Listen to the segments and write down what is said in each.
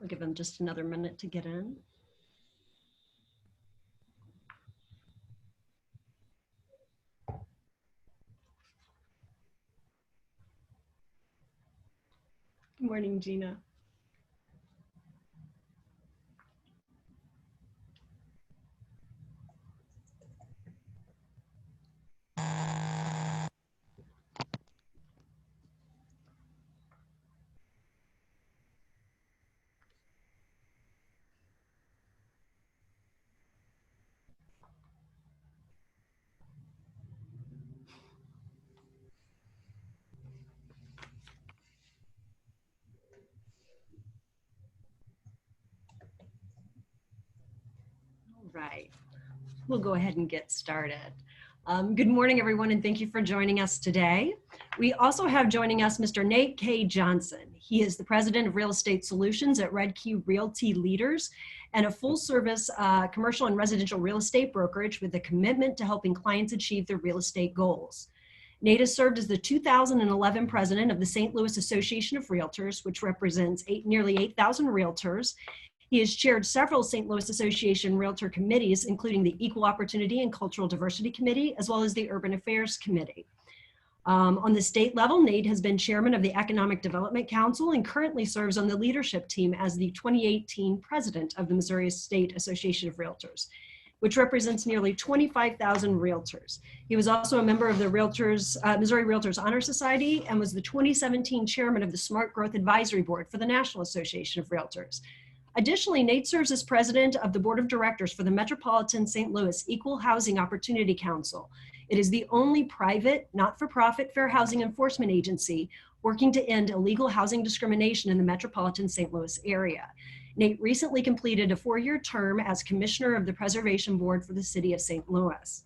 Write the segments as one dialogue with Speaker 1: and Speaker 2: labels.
Speaker 1: I'll give them just another minute to get in. Good morning, Gina. All right, we'll go ahead and get started. Good morning, everyone, and thank you for joining us today. We also have joining us Mr. Nate K. Johnson. He is the president of Real Estate Solutions at Red Key Realty Leaders and a full-service commercial and residential real estate brokerage with a commitment to helping clients achieve their real estate goals. Nate has served as the 2011 president of the St. Louis Association of Realtors, which represents nearly 8,000 realtors. He has chaired several St. Louis Association Realtor committees, including the Equal Opportunity and Cultural Diversity Committee, as well as the Urban Affairs Committee. On the state level, Nate has been chairman of the Economic Development Council and currently serves on the leadership team as the 2018 president of the Missouri State Association of Realtors, which represents nearly 25,000 realtors. He was also a member of the Missouri Realtors Honor Society and was the 2017 chairman of the Smart Growth Advisory Board for the National Association of Realtors. Additionally, Nate serves as president of the board of directors for the Metropolitan St. Louis Equal Housing Opportunity Council. It is the only private, not-for-profit fair housing enforcement agency working to end illegal housing discrimination in the metropolitan St. Louis area. Nate recently completed a 4-year term as commissioner of the Preservation Board for the city of St. Louis.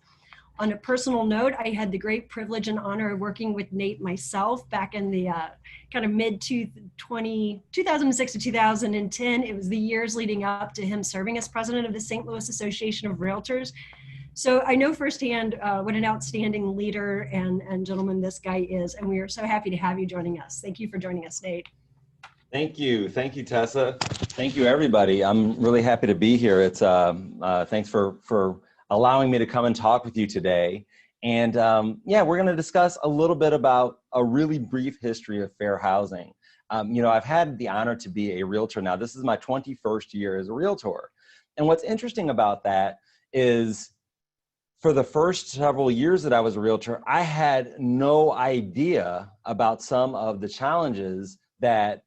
Speaker 1: On a personal note, I had the great privilege and honor of working with Nate myself back in the kind of mid-2006 to 2010. It was the years leading up to him serving as president of the St. Louis Association of Realtors. So I know firsthand what an outstanding leader and gentleman this guy is, and we are so happy to have you joining us. Thank you for joining us, Nate.
Speaker 2: Thank you, Tessa. Thank you, everybody. I'm really happy to be here. It's thanks for allowing me to come and talk with you today. And yeah, we're going to discuss a little bit about a really brief history of fair housing. You know, I've had the honor to be a realtor now. This is my 21st year as a realtor. And what's interesting about that is for the first several years that I was a realtor, I had no idea about some of the challenges that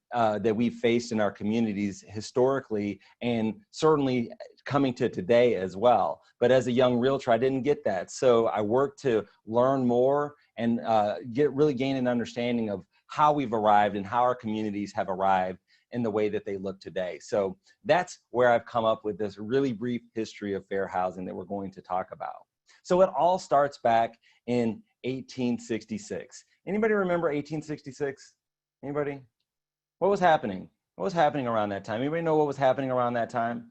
Speaker 2: we faced in our communities historically, and certainly coming to today as well. But as a young realtor, I didn't get that. So I worked to learn more and really gain an understanding of how we've arrived and how our communities have arrived in the way that they look today. So that's where I've come up with this really brief history of fair housing that we're going to talk about. So it all starts back in 1866. Anybody remember 1866? Anybody? What was happening? What was happening around that time? Anybody know what was happening around that time?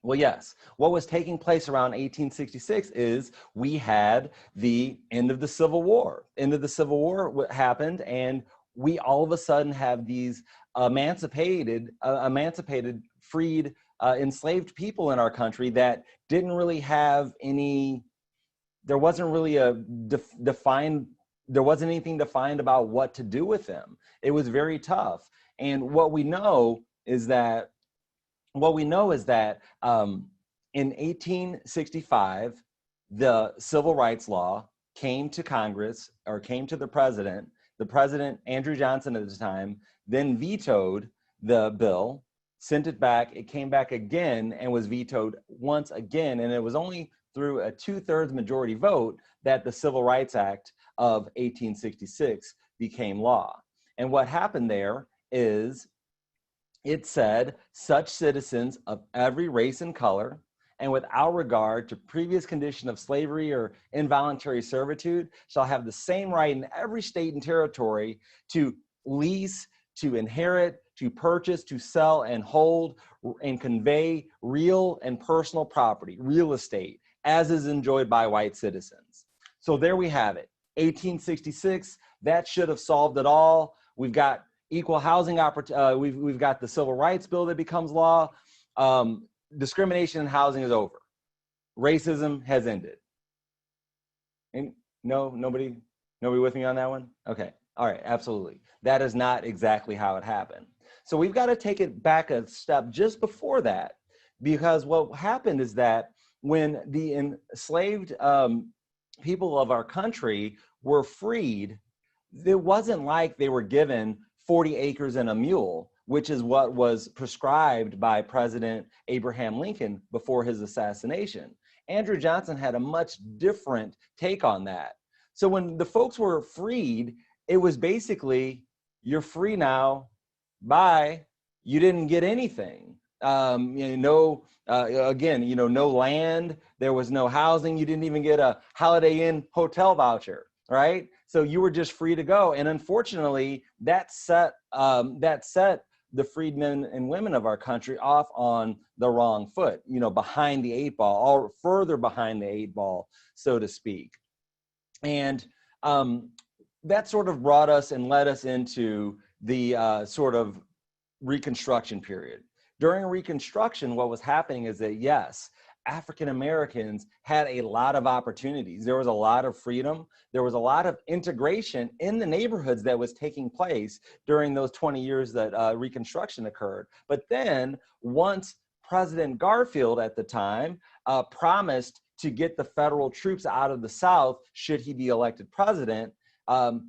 Speaker 2: Well, yes. What was taking place around 1866 is we had the end of the Civil War. End of the Civil War happened, and we all of a sudden have these emancipated, freed, enslaved people in our country that didn't really have any, there wasn't really a there wasn't anything defined about what to do with them. It was very tough. And what we know is that in 1865, the Civil Rights Law came to Congress, or came to the president. The president, Andrew Johnson at the time, then vetoed the bill, sent it back. It came back again and was vetoed once again. And it was only through a 2/3 majority vote that the Civil Rights Act of 1866 became law. And what happened there is it said, such citizens of every race and color, and without regard to previous condition of slavery or involuntary servitude, shall have the same right in every state and territory to lease, to inherit, to purchase, to sell, and hold, and convey real and personal property, real estate, as is enjoyed by white citizens. So there we have it, 1866, that should have solved it all. We've got equal housing opportunity. We've got the civil rights bill that becomes law. Discrimination in housing is over. Racism has ended. And nobody with me on that one? Okay, all right, absolutely. That is not exactly how it happened. So we've got to take it back a step just before that, because what happened is that when the enslaved people of our country were freed, it wasn't like they were given 40 acres and a mule, which is what was prescribed by President Abraham Lincoln before his assassination. Andrew Johnson had a much different take on that. So when the folks were freed, it was basically, you're free now, bye, you didn't get anything. Again, no land, there was no housing, you didn't even get a Holiday Inn hotel voucher, right? So you were just free to go. And unfortunately, that set the freedmen and women of our country off on the wrong foot, behind the 8 ball, or further behind the 8 ball, so to speak. And that sort of brought us and led us into the sort of Reconstruction period. During Reconstruction, what was happening is that, yes, African Americans had a lot of opportunities. There was a lot of freedom. There was a lot of integration in the neighborhoods that was taking place during those 20 years that Reconstruction occurred. But then once President Garfield at the time promised to get the federal troops out of the South should he be elected president,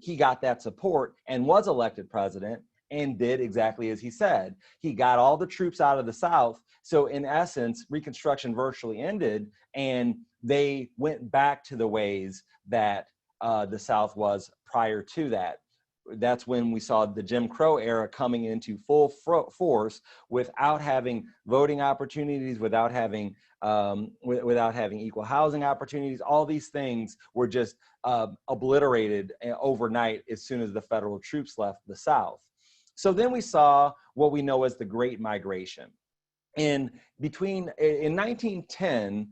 Speaker 2: he got that support and was elected president, and did exactly as he said. He got all the troops out of the South. So in essence, Reconstruction virtually ended, and they went back to the ways that the South was prior to that. That's when we saw the Jim Crow era coming into full force, without having voting opportunities, without having equal housing opportunities. All these things were just obliterated overnight as soon as the federal troops left the South. So then we saw what we know as the Great Migration. In 1910,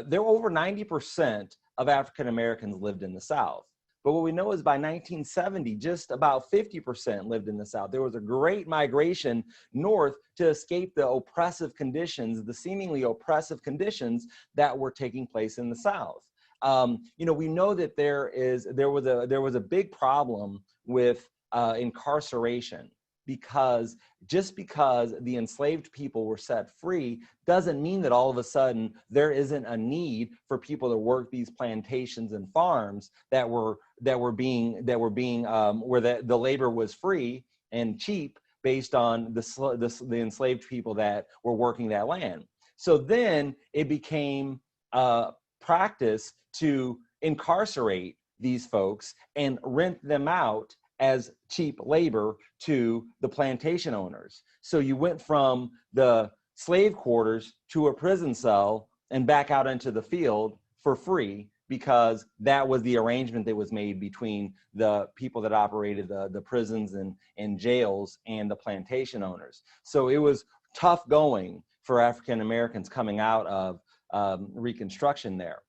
Speaker 2: there were over 90% of African Americans lived in the South. But what we know is by 1970, just about 50% lived in the South. There was a great migration north to escape the oppressive conditions, the seemingly oppressive conditions that were taking place in the South. We know that there was a big problem with incarceration, because just because the enslaved people were set free doesn't mean that all of a sudden there isn't a need for people to work these plantations and farms that were being where the labor was free and cheap based on the enslaved people that were working that land. So then it became practice to incarcerate these folks and rent them out as cheap labor to the plantation owners. So you went from the slave quarters to a prison cell and back out into the field for free, because that was the arrangement that was made between the people that operated the prisons and jails and the plantation owners. So it was tough going for African Americans coming out of Reconstruction there.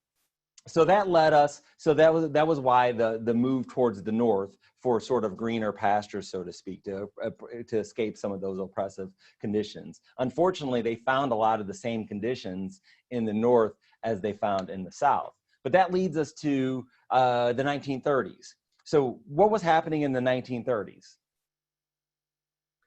Speaker 2: So that led us, so that was why the move towards the north for sort of greener pastures, so to speak, to escape some of those oppressive conditions. Unfortunately, they found a lot of the same conditions in the north as they found in the south. But that leads us to the 1930s. So what was happening in the 1930s?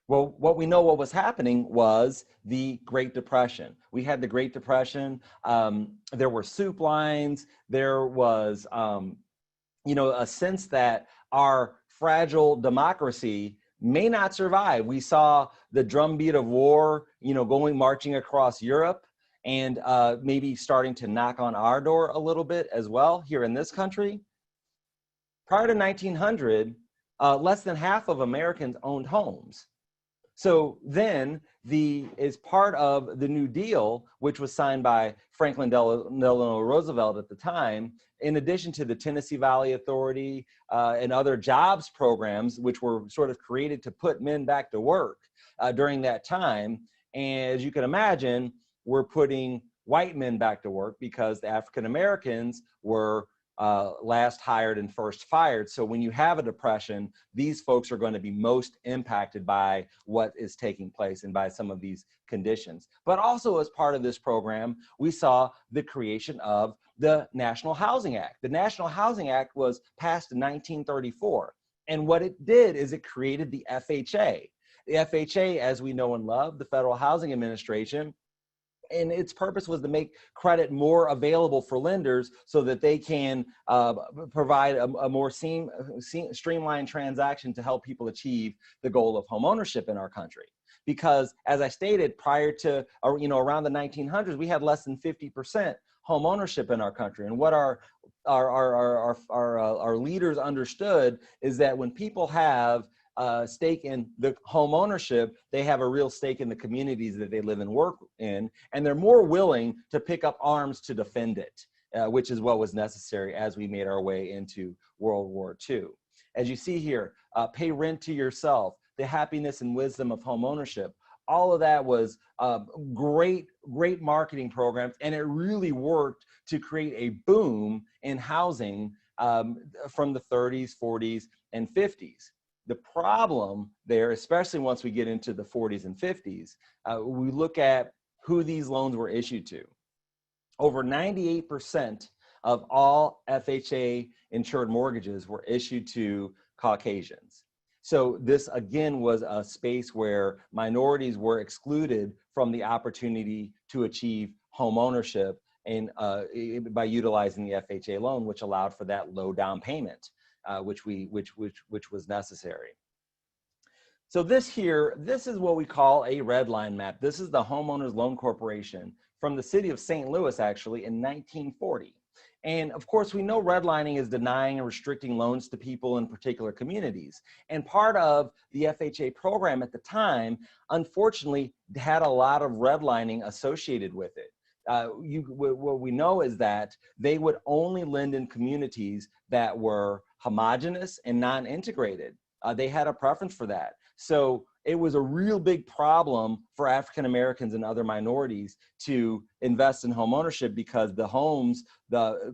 Speaker 2: Well, what we know what was happening was the Great Depression. We had the Great Depression. There were soup lines. There was, a sense that our fragile democracy may not survive. We saw the drumbeat of war, marching across Europe, and maybe starting to knock on our door a little bit as well here in this country. Prior to 1900, less than half of Americans owned homes. So then, as part of the New Deal, which was signed by Franklin Delano Roosevelt at the time, in addition to the Tennessee Valley Authority and other jobs programs, which were sort of created to put men back to work during that time, and as you can imagine, we're putting white men back to work because the African Americans were last hired and first fired. So when you have a depression, these folks are going to be most impacted by what is taking place and by some of these conditions. But also as part of this program, we saw the creation of the National Housing Act. The National Housing Act was passed in 1934. And what it did is it created the FHA. The FHA, as we know and love, the Federal Housing Administration, and its purpose was to make credit more available for lenders so that they can provide a more streamlined transaction to help people achieve the goal of homeownership in our country. Because as I stated, prior to, around the 1900s, we had less than 50% homeownership in our country. And what our leaders understood is that when people have stake in the home ownership, they have a real stake in the communities that they live and work in, and they're more willing to pick up arms to defend it, which is what was necessary as we made our way into World War II. As you see here, pay rent to yourself, the happiness and wisdom of home ownership, all of that was great marketing programs, and it really worked to create a boom in housing from the 30s, 40s, and 50s. The problem there, especially once we get into the 40s and 50s, we look at who these loans were issued to. Over 98% of all FHA insured mortgages were issued to Caucasians. So this again was a space where minorities were excluded from the opportunity to achieve home ownership and by utilizing the FHA loan, which allowed for that low down payment. Which was necessary. So this is what we call a red line map. This is the Homeowners Loan Corporation from the city of St. Louis, actually, in 1940. And of course, we know redlining is denying and restricting loans to people in particular communities. And part of the FHA program at the time, unfortunately, had a lot of redlining associated with it. What we know is that they would only lend in communities that were homogenous and non-integrated. They had a preference for that. So it was a real big problem for African Americans and other minorities to invest in home ownership because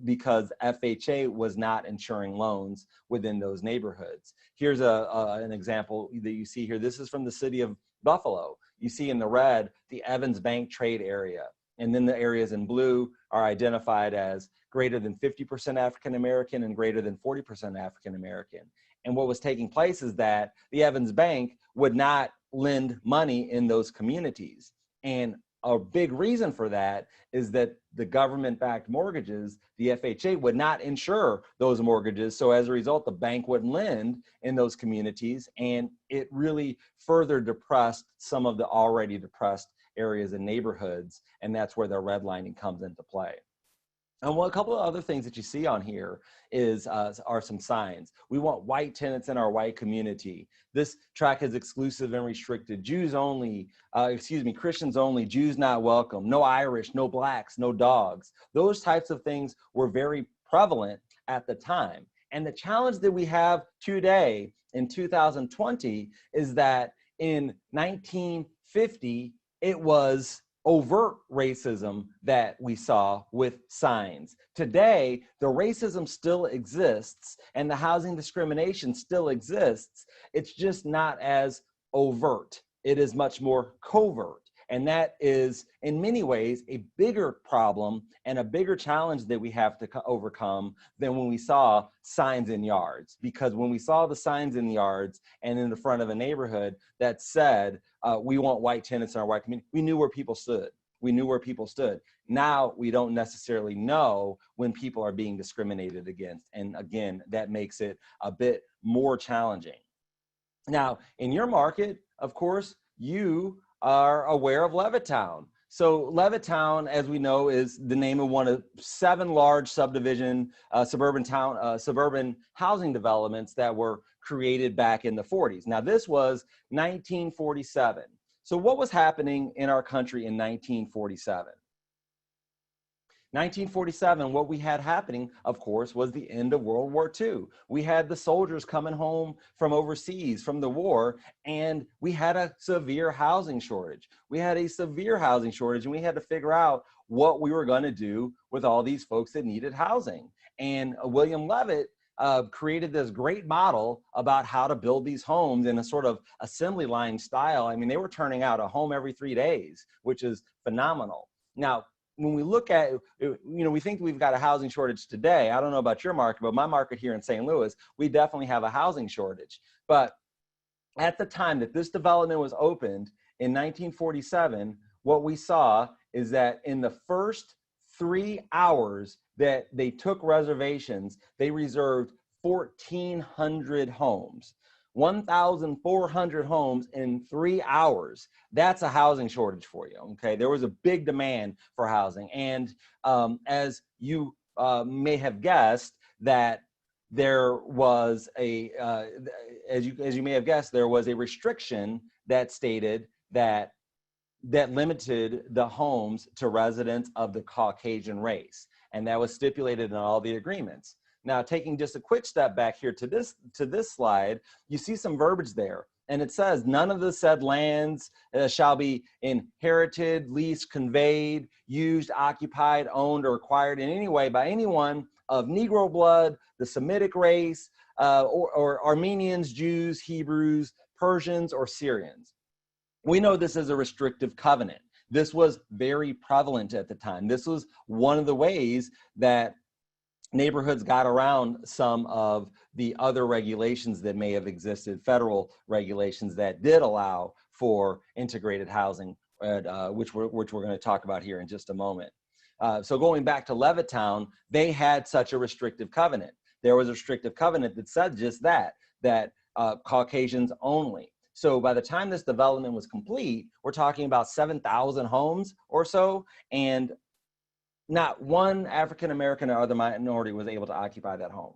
Speaker 2: because FHA was not insuring loans within those neighborhoods. Here's an example that you see here. This is from the city of Buffalo. You see in the red, the Evans Bank trade area. And then the areas in blue are identified as greater than 50% African American and greater than 40% African American. And what was taking place is that the Evans Bank would not lend money in those communities. And a big reason for that is that the government-backed mortgages, the FHA, would not insure those mortgages. So as a result, the bank wouldn't lend in those communities. And it really further depressed some of the already depressed areas and neighborhoods, and that's where the redlining comes into play. And a couple of other things that you see on here are some signs. We want white tenants in our white community. This track is exclusive and restricted. Jews only, Christians only, Jews not welcome. No Irish, no blacks, no dogs. Those types of things were very prevalent at the time. And the challenge that we have today in 2020 is that in 1950, it was overt racism that we saw with signs. Today, the racism still exists and the housing discrimination still exists. It's just not as overt. It is much more covert. And that is, in many ways, a bigger problem and a bigger challenge that we have to overcome than when we saw signs in yards. Because when we saw the signs in the yards and in the front of a neighborhood that said, we want white tenants in our white community, we knew where people stood. We knew where people stood. Now we don't necessarily know when people are being discriminated against. And again, that makes it a bit more challenging. Now, in your market, of course, you are aware of Levittown. So Levittown, as we know, is the name of one of 7 large suburban housing developments that were created back in the 40s. Now this was 1947. So what was happening in our country in 1947? 1947, what we had happening, of course, was the end of World War II. We had the soldiers coming home from overseas from the war, and we had a severe housing shortage. We had a severe housing shortage, and we had to figure out what we were going to do with all these folks that needed housing. And William Levitt created this great model about how to build these homes in a sort of assembly line style. I mean, they were turning out a home every 3 days, which is phenomenal. Now, when we look at, we think we've got a housing shortage today. I don't know about your market, but my market here in St. Louis, we definitely have a housing shortage. But at the time that this development was opened in 1947, what we saw is that in the first 3 hours that they took reservations, they reserved 1,400 homes. 1,400 homes in 3 hours. That's a housing shortage for you, okay? There was a big demand for housing. And as you may have guessed, that there was a, as you may have guessed, there was a restriction that stated that limited the homes to residents of the Caucasian race. And that was stipulated in all the agreements. Now, taking just a quick step back here to this slide, you see some verbiage there. And it says, none of the said lands shall be inherited, leased, conveyed, used, occupied, owned, or acquired in any way by anyone of Negro blood, the Semitic race, or Armenians, Jews, Hebrews, Persians, or Syrians. We know this is a restrictive covenant. This was very prevalent at the time. This was one of the ways that neighborhoods got around some of the other regulations that may have existed, federal regulations that did allow for integrated housing, which we're going to talk about here in just a moment. So going back to Levittown, they had such a restrictive covenant. There was a restrictive covenant that said just that Caucasians only. So by the time this development was complete, we're talking about 7,000 homes or so, and not one African-American or other minority was able to occupy that home.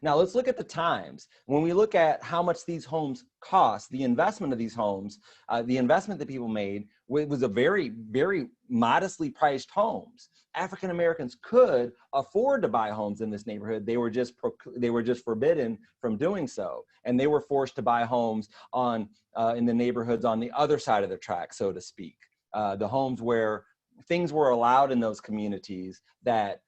Speaker 2: Now let's look at the times. When we look at how much these homes cost, the investment of these homes, the investment that people made was a very, very modestly priced homes. African-Americans could afford to buy homes in this neighborhood. They were just forbidden from doing so. And they were forced to buy homes in the neighborhoods on the other side of the track, so to speak. The homes where things were allowed in those communities that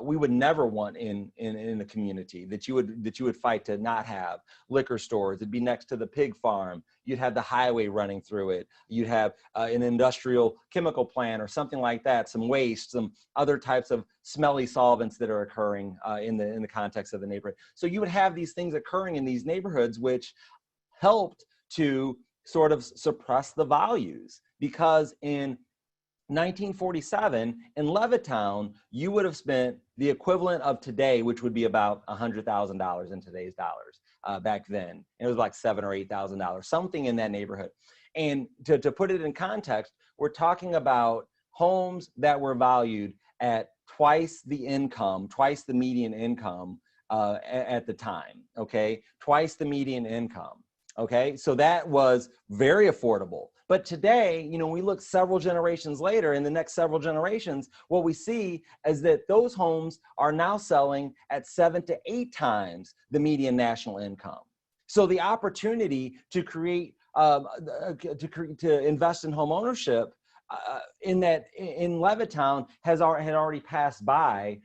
Speaker 2: we would never want in the community, that you would fight to not have. Liquor stores, it'd be next to the pig farm. You'd have the highway running through it. You'd have an industrial chemical plant or something like that, some waste, some other types of smelly solvents that are occurring in the context of the neighborhood. So you would have these things occurring in these neighborhoods, which helped to sort of suppress the values, because in 1947 in Levittown, you would have spent the equivalent of today, which would be about $100,000 in today's dollars. Back then, it was like $7,000 or $8,000, something in that neighborhood. And to put it in context, we're talking about homes that were valued at twice the income, twice the median income at the time. Okay, twice the median income. Okay, so that was very affordable. But today, we look several generations later, in the next several generations, what we see is that those homes are now selling at 7 to 8 times the median national income. So the opportunity to create, to invest in home ownership in Levittown had already passed by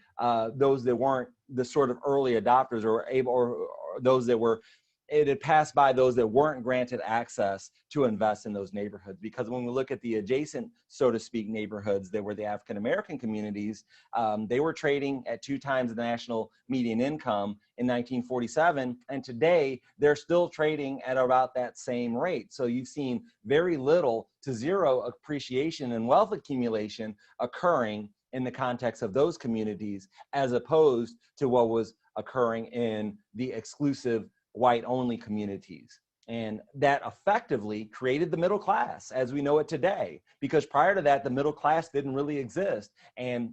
Speaker 2: those that weren't the sort of early adopters or those that were. It had passed by those that weren't granted access to invest in those neighborhoods. Because when we look at the adjacent, so to speak, neighborhoods that were the African-American communities, they were trading at 2 times the national median income in 1947. And today, they're still trading at about that same rate. So you've seen very little to zero appreciation and wealth accumulation occurring in the context of those communities, as opposed to what was occurring in the exclusive white-only communities. And that effectively created the middle class as we know it today, because prior to that, the middle class didn't really exist. And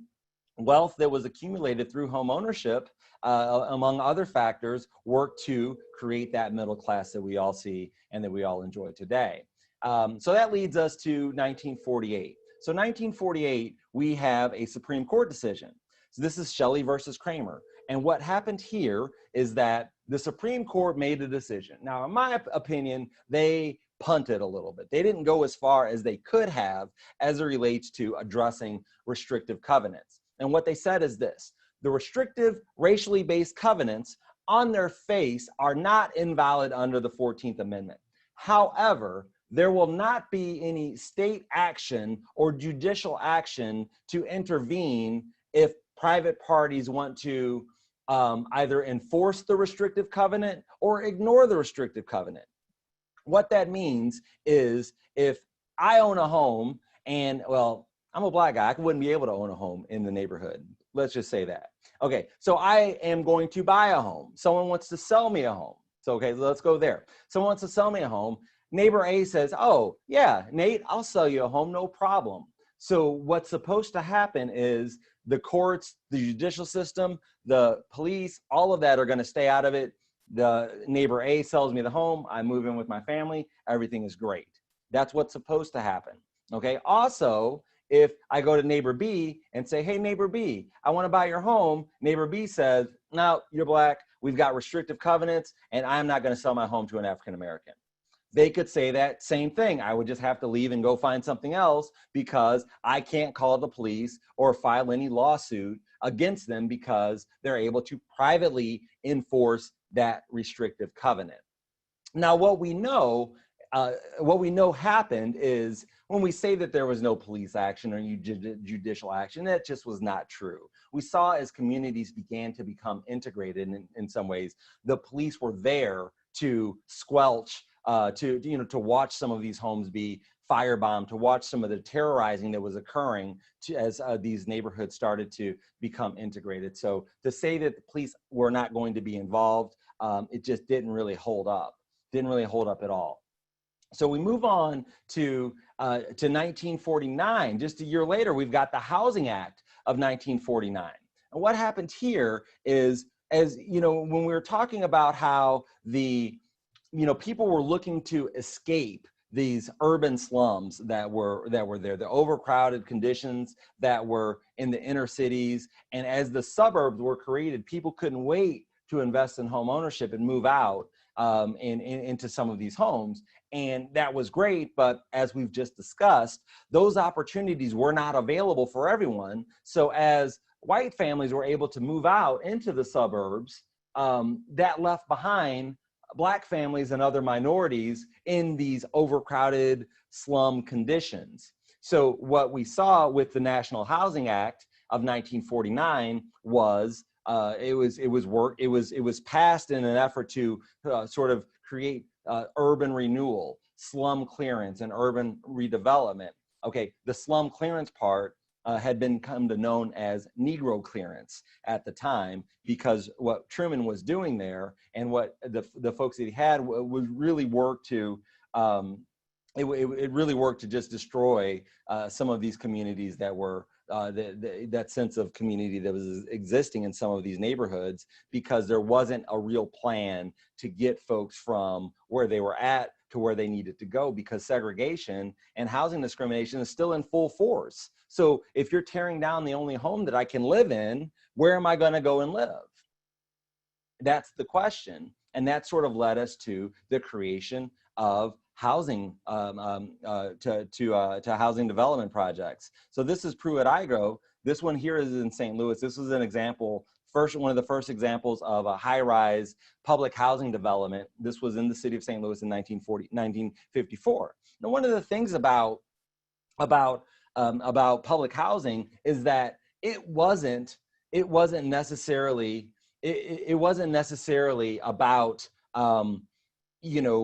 Speaker 2: wealth that was accumulated through home ownership, among other factors, worked to create that middle class that we all see and that we all enjoy today. So that leads us to 1948. So 1948, we have a Supreme Court decision. So this is Shelley versus Kramer. And what happened here is that the Supreme Court made a decision. Now, in my opinion, they punted a little bit. They didn't go as far as they could have as it relates to addressing restrictive covenants. And what they said is this: the restrictive racially based covenants on their face are not invalid under the 14th Amendment. However, there will not be any state action or judicial action to intervene if private parties want to either enforce the restrictive covenant or ignore the restrictive covenant. What that means is if I own a home and, well, I'm a black guy, I wouldn't be able to own a home in the neighborhood. Let's just say that. Okay, so I am going to buy a home. Someone wants to sell me a home. So, okay, let's go there. Someone wants to sell me a home. Neighbor A says, oh, yeah, Nate, I'll sell you a home, no problem. So what's supposed to happen is the courts, the judicial system, the police, all of that are going to stay out of it. The neighbor A sells me the home. I move in with my family. Everything is great. That's what's supposed to happen. Okay. Also, if I go to neighbor B and say, hey, neighbor B, I want to buy your home. Neighbor B says, no, you're black. We've got restrictive covenants and I'm not going to sell my home to an African-American. They could say that same thing. I would just have to leave and go find something else because I can't call the police or file any lawsuit against them because they're able to privately enforce that restrictive covenant. Now, what we know happened is when we say that there was no police action or judicial action, that just was not true. We saw as communities began to become integrated in some ways, the police were there to squelch, to watch some of these homes be firebombed, to watch some of the terrorizing that was occurring as these neighborhoods started to become integrated. So to say that the police were not going to be involved, it just didn't really hold up. Didn't really hold up at all. So we move on to 1949. Just a year later, we've got the Housing Act of 1949. And what happened here is, as you know, when we were talking about how people were looking to escape these urban slums that were there, the overcrowded conditions that were in the inner cities, and as the suburbs were created, people couldn't wait to invest in home ownership and move out into some of these homes. And that was great, but as we've just discussed, those opportunities were not available for everyone. So as white families were able to move out into the suburbs, that left behind Black families and other minorities in these overcrowded slum conditions. So what we saw with the National Housing Act of 1949 was it was passed in an effort to sort of create urban renewal, slum clearance, and urban redevelopment. Okay, the slum clearance part had come to known as Negro clearance at the time, because what Truman was doing there and what the folks that he had was really work to it really worked to just destroy some of these communities that were that sense of community that was existing in some of these neighborhoods, because there wasn't a real plan to get folks from where they were at to where they needed to go, because segregation and housing discrimination is still in full force. So if you're tearing down the only home that I can live in, where am I going to go and live? That's the question. And that sort of led us to the creation of housing to housing development projects. So this is Pruitt-Igoe. This one here is in St. Louis. This was an example, one of the first examples of a high-rise public housing development. This was in the city of St. Louis in 1954. Now, one of the things about public housing is that it wasn't necessarily about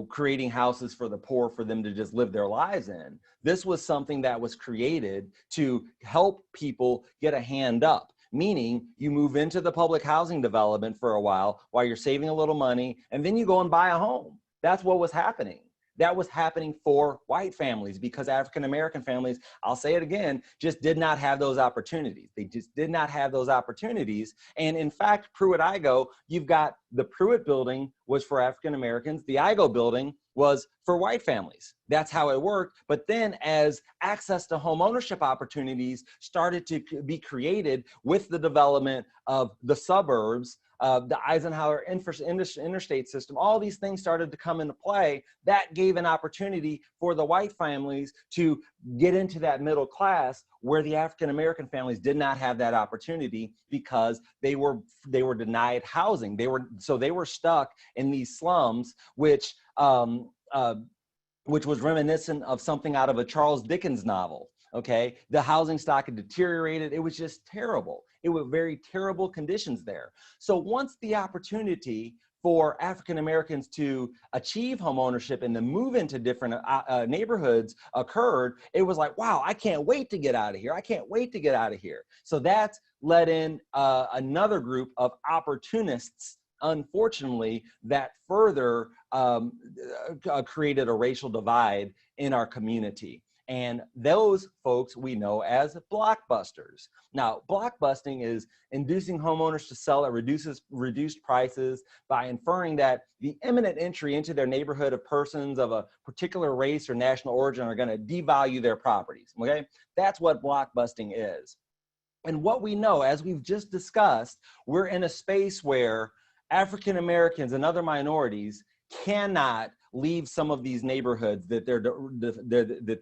Speaker 2: creating houses for the poor for them to just live their lives in. This was something that was created to help people get a hand up, meaning you move into the public housing development for a while you're saving a little money, and then you go and buy a home. That's what was happening. That was happening for white families, because African-American families, I'll say it again, just did not have those opportunities. They just did not have those opportunities. And in fact, Pruitt-Igoe, you've got the Pruitt building was for African-Americans. The Igoe building was for white families. That's how it worked. But then as access to home ownership opportunities started to be created with the development of the suburbs, the Eisenhower interstate system, all these things started to come into play. That gave an opportunity for the white families to get into that middle class where the African American families did not have that opportunity because they were denied housing. They were stuck in these slums, which was reminiscent of something out of a Charles Dickens novel. Okay, the housing stock had deteriorated. It was just terrible. It was very terrible conditions there. So once the opportunity for African Americans to achieve home ownership and to move into different neighborhoods occurred, it was like, wow, I can't wait to get out of here. I can't wait to get out of here. So that's led in another group of opportunists, unfortunately, that further created a racial divide in our community. And those folks we know as blockbusters. Now, blockbusting is inducing homeowners to sell at reduced prices by inferring that the imminent entry into their neighborhood of persons of a particular race or national origin are going to devalue their properties. Okay, that's what blockbusting is. And what we know, as we've just discussed, we're in a space where African Americans and other minorities cannot leave some of these neighborhoods that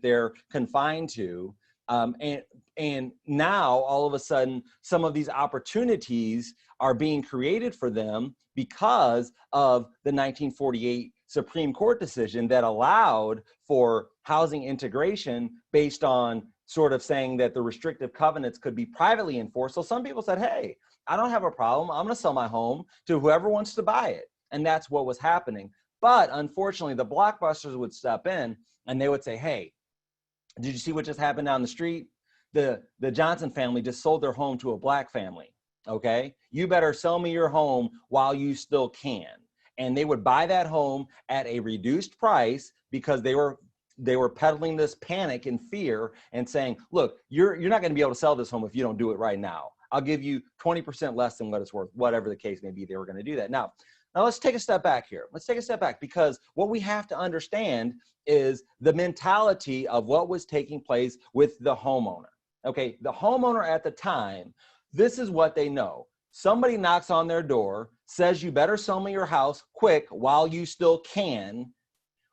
Speaker 2: they're confined to, and now all of a sudden some of these opportunities are being created for them because of the 1948 Supreme Court decision that allowed for housing integration based on sort of saying that the restrictive covenants could be privately enforced. So some people said, hey, I don't have a problem. I'm going to sell my home to whoever wants to buy it. And that's what was happening. But unfortunately, the blockbusters would step in and they would say, hey, did you see what just happened down the street? The Johnson family just sold their home to a black family. Okay, you better sell me your home while you still can. And they would buy that home at a reduced price because they were peddling this panic and fear and saying, look, you're not going to be able to sell this home if you don't do it right now. I'll give you 20% less than what it's worth, whatever the case may be. They were going to do that. Now let's take a step back here. Let's take a step back, because what we have to understand is the mentality of what was taking place with the homeowner. Okay, the homeowner at the time, this is what they know. Somebody knocks on their door, says you better sell me your house quick while you still can.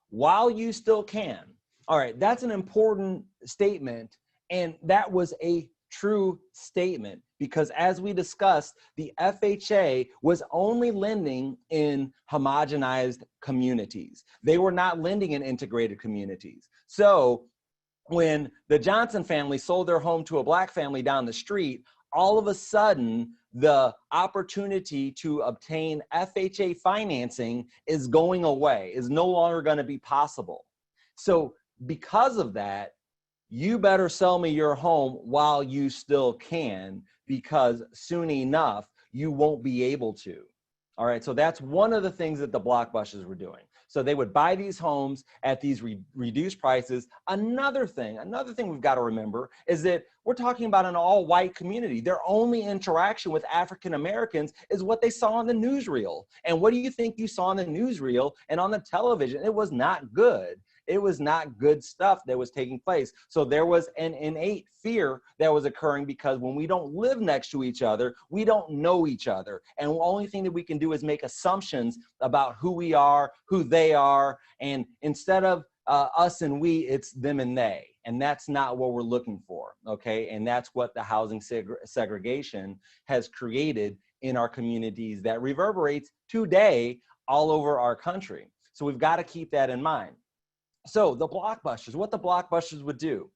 Speaker 2: While you still can. All right, that's an important statement, and that was a true statement, because as we discussed, the FHA was only lending in homogenized communities. They were not lending in integrated communities. So when the Johnson family sold their home to a black family down the street, all of a sudden the opportunity to obtain FHA financing is going away, is no longer going to be possible. So because of that, you better sell me your home while you still can, because soon enough, you won't be able to. All right, so that's one of the things that the blockbusters were doing. So they would buy these homes at these reduced prices. Another thing we've got to remember is that we're talking about an all-white community. Their only interaction with African Americans is what they saw on the newsreel. And what do you think you saw on the newsreel and on the television? It was not good. It was not good stuff that was taking place. So there was an innate fear that was occurring, because when we don't live next to each other, we don't know each other. And the only thing that we can do is make assumptions about who we are, who they are. And instead of us and we, it's them and they. And that's not what we're looking for, okay? And that's what the housing segregation has created in our communities that reverberates today all over our country. So we've got to keep that in mind. So the blockbusters, what the blockbusters would do,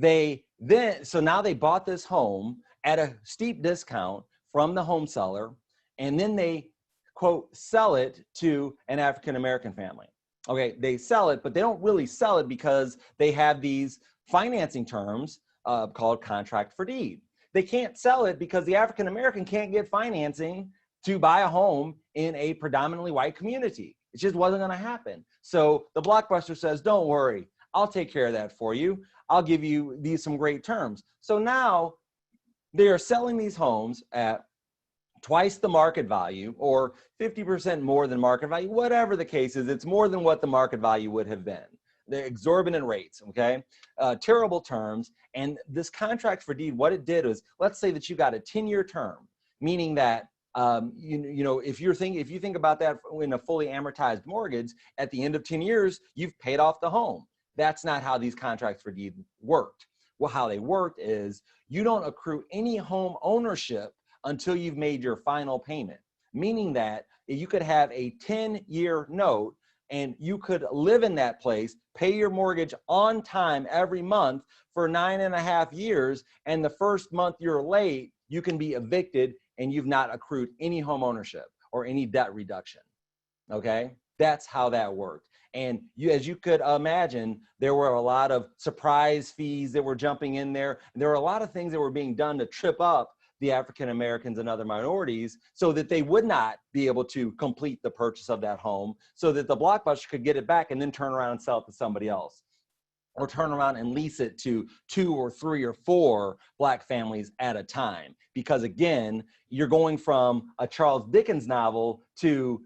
Speaker 2: so now they bought this home at a steep discount from the home seller, and then they, quote, sell it to an African-American family. Okay, they sell it, but they don't really sell it because they have these financing terms called contract for deed. They can't sell it because the African-American can't get financing to buy a home in a predominantly white community. It just wasn't going to happen. So the blockbuster says, don't worry, I'll take care of that for you. I'll give you some great terms. So now they are selling these homes at twice the market value, or 50% more than market value, whatever the case is. It's more than what the market value would have been. The exorbitant rates, okay? Terrible terms. And this contract for deed, what it did was, let's say that you got a 10-year term, meaning that if you think about that in a fully amortized mortgage, at the end of 10 years, you've paid off the home. That's not how these contracts for deed worked. Well, how they worked is you don't accrue any home ownership until you've made your final payment, meaning that you could have a 10-year note and you could live in that place, pay your mortgage on time every month for 9.5 years, and the first month you're late, you can be evicted and you've not accrued any home ownership or any debt reduction. Okay, that's how that worked. And as you could imagine, there were a lot of surprise fees that were jumping in there. There were a lot of things that were being done to trip up the African Americans and other minorities so that they would not be able to complete the purchase of that home, so that the blockbuster could get it back and then turn around and sell it to somebody else, or turn around and lease it to 2 or 3 or 4 Black families at a time. Because again, you're going from a Charles Dickens novel to,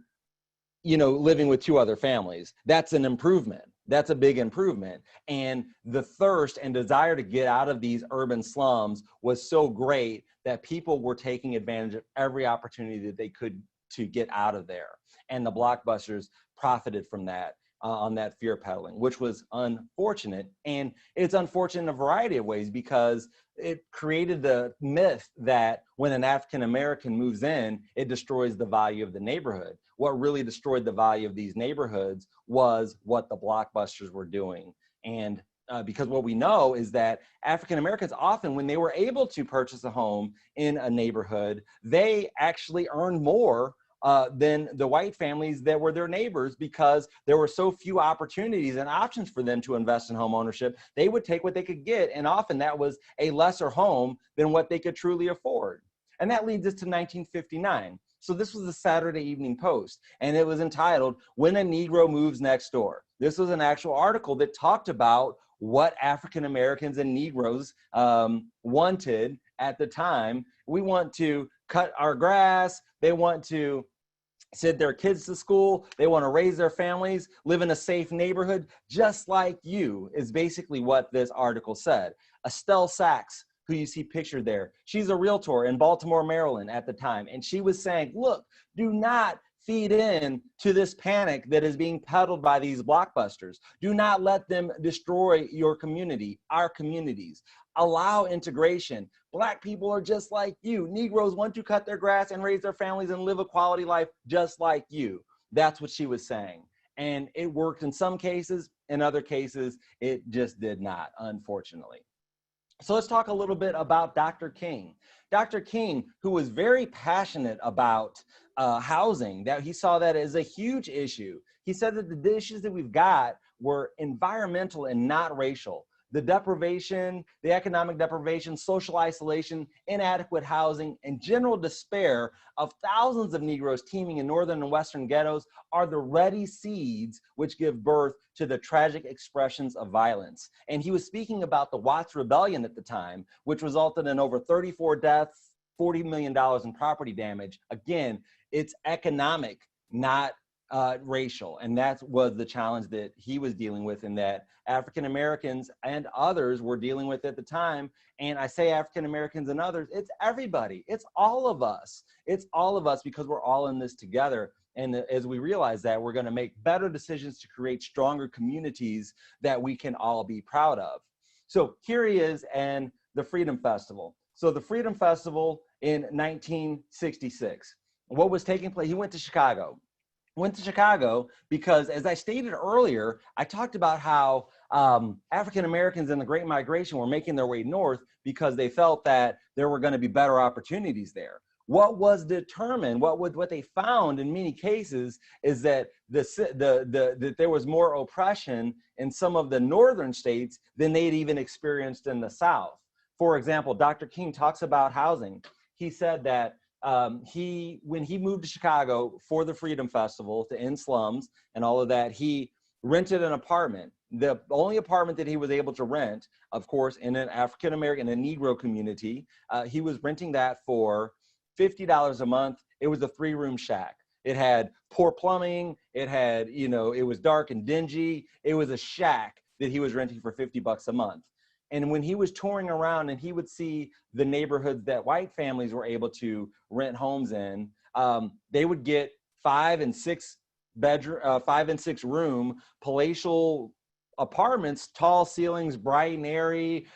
Speaker 2: living with 2 other families. That's an improvement. That's a big improvement. And the thirst and desire to get out of these urban slums was so great that people were taking advantage of every opportunity that they could to get out of there. And the blockbusters profited from that. On that fear peddling, which was unfortunate. And it's unfortunate in a variety of ways, because it created the myth that when an African American moves in, it destroys the value of the neighborhood. What really destroyed the value of these neighborhoods was what the blockbusters were doing. And because what we know is that African Americans often, when they were able to purchase a home in a neighborhood, they actually earned more than the white families that were their neighbors, because there were so few opportunities and options for them to invest in home ownership. They would take what they could get, and often that was a lesser home than what they could truly afford. And that leads us to 1959. So this was the Saturday Evening Post, and it was entitled, "When a Negro Moves Next Door." This was an actual article that talked about what African Americans and Negroes wanted at the time. We want to cut our grass. They want to send their kids to school. They want to raise their families, live in a safe neighborhood, just like you, is basically what this article said. Estelle Sachs, who you see pictured there, she's a realtor in Baltimore, Maryland at the time. And she was saying, look, do not feed in to this panic that is being peddled by these blockbusters. Do not let them destroy your community, our communities. Allow integration. Black people are just like you. Negroes want to cut their grass and raise their families and live a quality life just like you. That's what she was saying. And it worked in some cases. In other cases, it just did not, unfortunately. So let's talk a little bit about Dr. King. Dr. King, who was very passionate about housing, that he saw that as a huge issue. He said that the issues that we've got were environmental and not racial. The deprivation, the economic deprivation, social isolation, inadequate housing, and general despair of thousands of Negroes teeming in northern and western ghettos are the ready seeds which give birth to the tragic expressions of violence. And he was speaking about the Watts Rebellion at the time, which resulted in over 34 deaths, $40 million in property damage. Again, it's economic, not racial. And that was the challenge that he was dealing with, and that African Americans and others were dealing with at the time. And I say African Americans and others, it's everybody. It's all of us. It's all of us, because we're all in this together. And as we realize that, we're going to make better decisions to create stronger communities that we can all be proud of. So here he is and the Freedom Festival. So the Freedom Festival in 1966, what was taking place, he went to Chicago. Went to Chicago because, as I stated earlier, I talked about how African Americans in the Great Migration were making their way north because they felt that there were going to be better opportunities there. What was determined, what they found in many cases, is that that there was more oppression in some of the northern states than they'd even experienced in the South. For example, Dr. King talks about housing. He said that when he moved to Chicago for the Freedom Festival to end slums and all of that, he rented an apartment. The only apartment that he was able to rent, of course, in an African American, a Negro community, he was renting that for $50 a month. It was a 3-room shack. It had poor plumbing. It had, it was dark and dingy. It was a shack that he was renting for $50 a month. And when he was touring around and he would see the neighborhoods that white families were able to rent homes in, they would get 5 and 6 bedroom, 5 and 6 room palatial apartments, tall ceilings, bright and airy,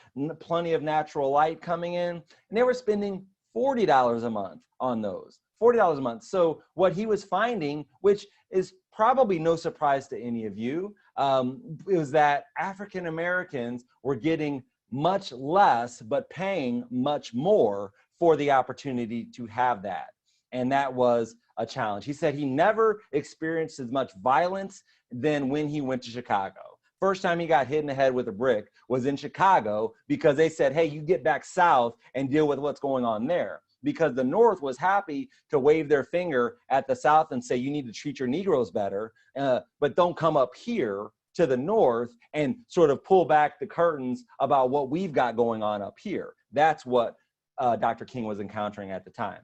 Speaker 2: plenty of natural light coming in, and they were spending $40 a month on those. $40 a month. So what he was finding, which is probably no surprise to any of you, is that African Americans were getting much less, but paying much more for the opportunity to have that. And that was a challenge. He said he never experienced as much violence than when he went to Chicago. First time he got hit in the head with a brick was in Chicago because they said, hey, you get back south and deal with what's going on there. Because the North was happy to wave their finger at the South and say, you need to treat your Negroes better, but don't come up here to the North and sort of pull back the curtains about what we've got going on up here. That's what Dr. King was encountering at the time.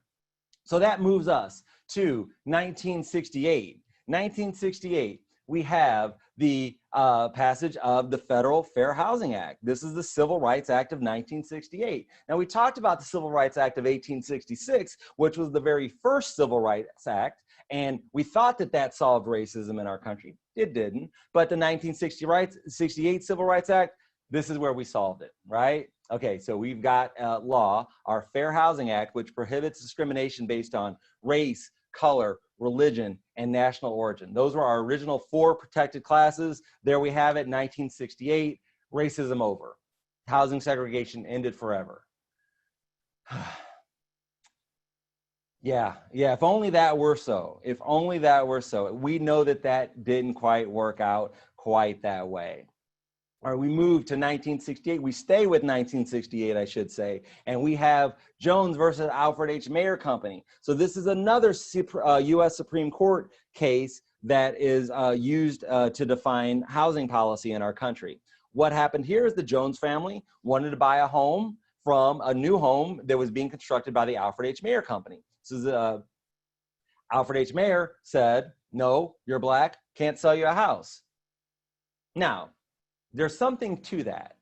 Speaker 2: So that moves us to 1968. 1968, we have the passage of the Federal Fair Housing Act. This is the Civil Rights Act of 1968. Now, we talked about the Civil Rights Act of 1866, which was the very first Civil Rights Act, and we thought that that solved racism in our country. It didn't. But the 1968 Civil Rights Act, this is where we solved it, right? Okay, so we've got law, our Fair Housing Act, which prohibits discrimination based on race, color, religion, and national origin. Those were our original 4 protected classes. There we have it, 1968, racism over. Housing segregation ended forever. Yeah, if only that were so. If only that were so. We know that that didn't quite work out quite that way. All right, we move to 1968. We stay with 1968, I should say, and we have Jones versus Alfred H. Mayer Company. So this is another U.S. Supreme Court case that is used to define housing policy in our country. What happened here is the Jones family wanted to buy a home from a new home that was being constructed by the Alfred H. Mayer Company. This is Alfred H. Mayer said, no, you're black, can't sell you a house. Now, there's something to that.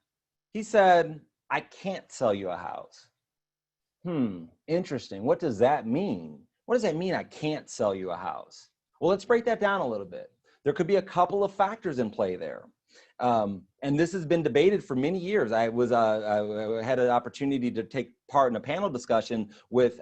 Speaker 2: He said, I can't sell you a house. Interesting. What does that mean? What does that mean, I can't sell you a house? Well, let's break that down a little bit. There could be a couple of factors in play there. And this has been debated for many years. I had an opportunity to take part in a panel discussion with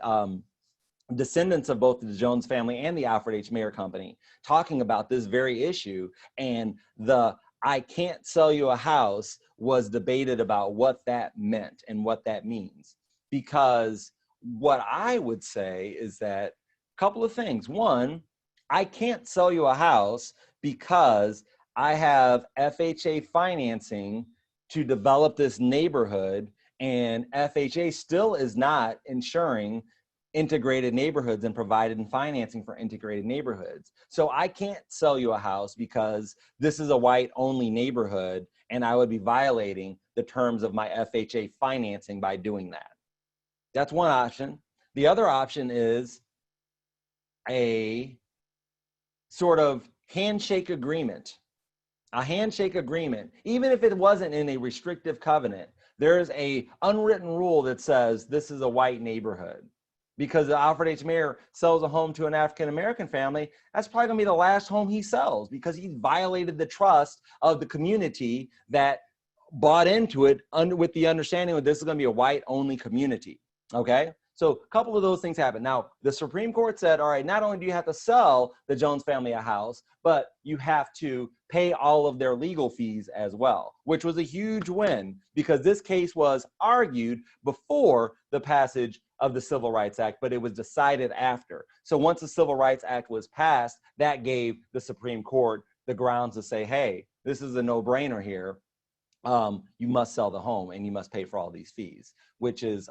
Speaker 2: descendants of both the Jones family and the Alfred H. Mayer Company, talking about this very issue, and the I can't sell you a house was debated about what that meant and what that means. Because what I would say is that a couple of things. One, I can't sell you a house because I have FHA financing to develop this neighborhood, and FHA still is not insuring integrated neighborhoods and provided financing for integrated neighborhoods. So I can't sell you a house because this is a white only neighborhood and I would be violating the terms of my FHA financing by doing that. That's one option. The other option is a sort of handshake agreement. A handshake agreement, even if it wasn't in a restrictive covenant, there's a unwritten rule that says this is a white neighborhood. Because Alfred H. Mayer sells a home to an African-American family, that's probably gonna be the last home he sells because he violated the trust of the community that bought into it with the understanding that this is gonna be a white-only community, okay? So a couple of those things happen. Now, the Supreme Court said, all right, not only do you have to sell the Jones family a house, but you have to pay all of their legal fees as well, which was a huge win because this case was argued before the passage of the Civil Rights Act, but it was decided after. So once the Civil Rights Act was passed, that gave the Supreme Court the grounds to say, hey, this is a no-brainer here. You must sell the home and you must pay for all these fees, which is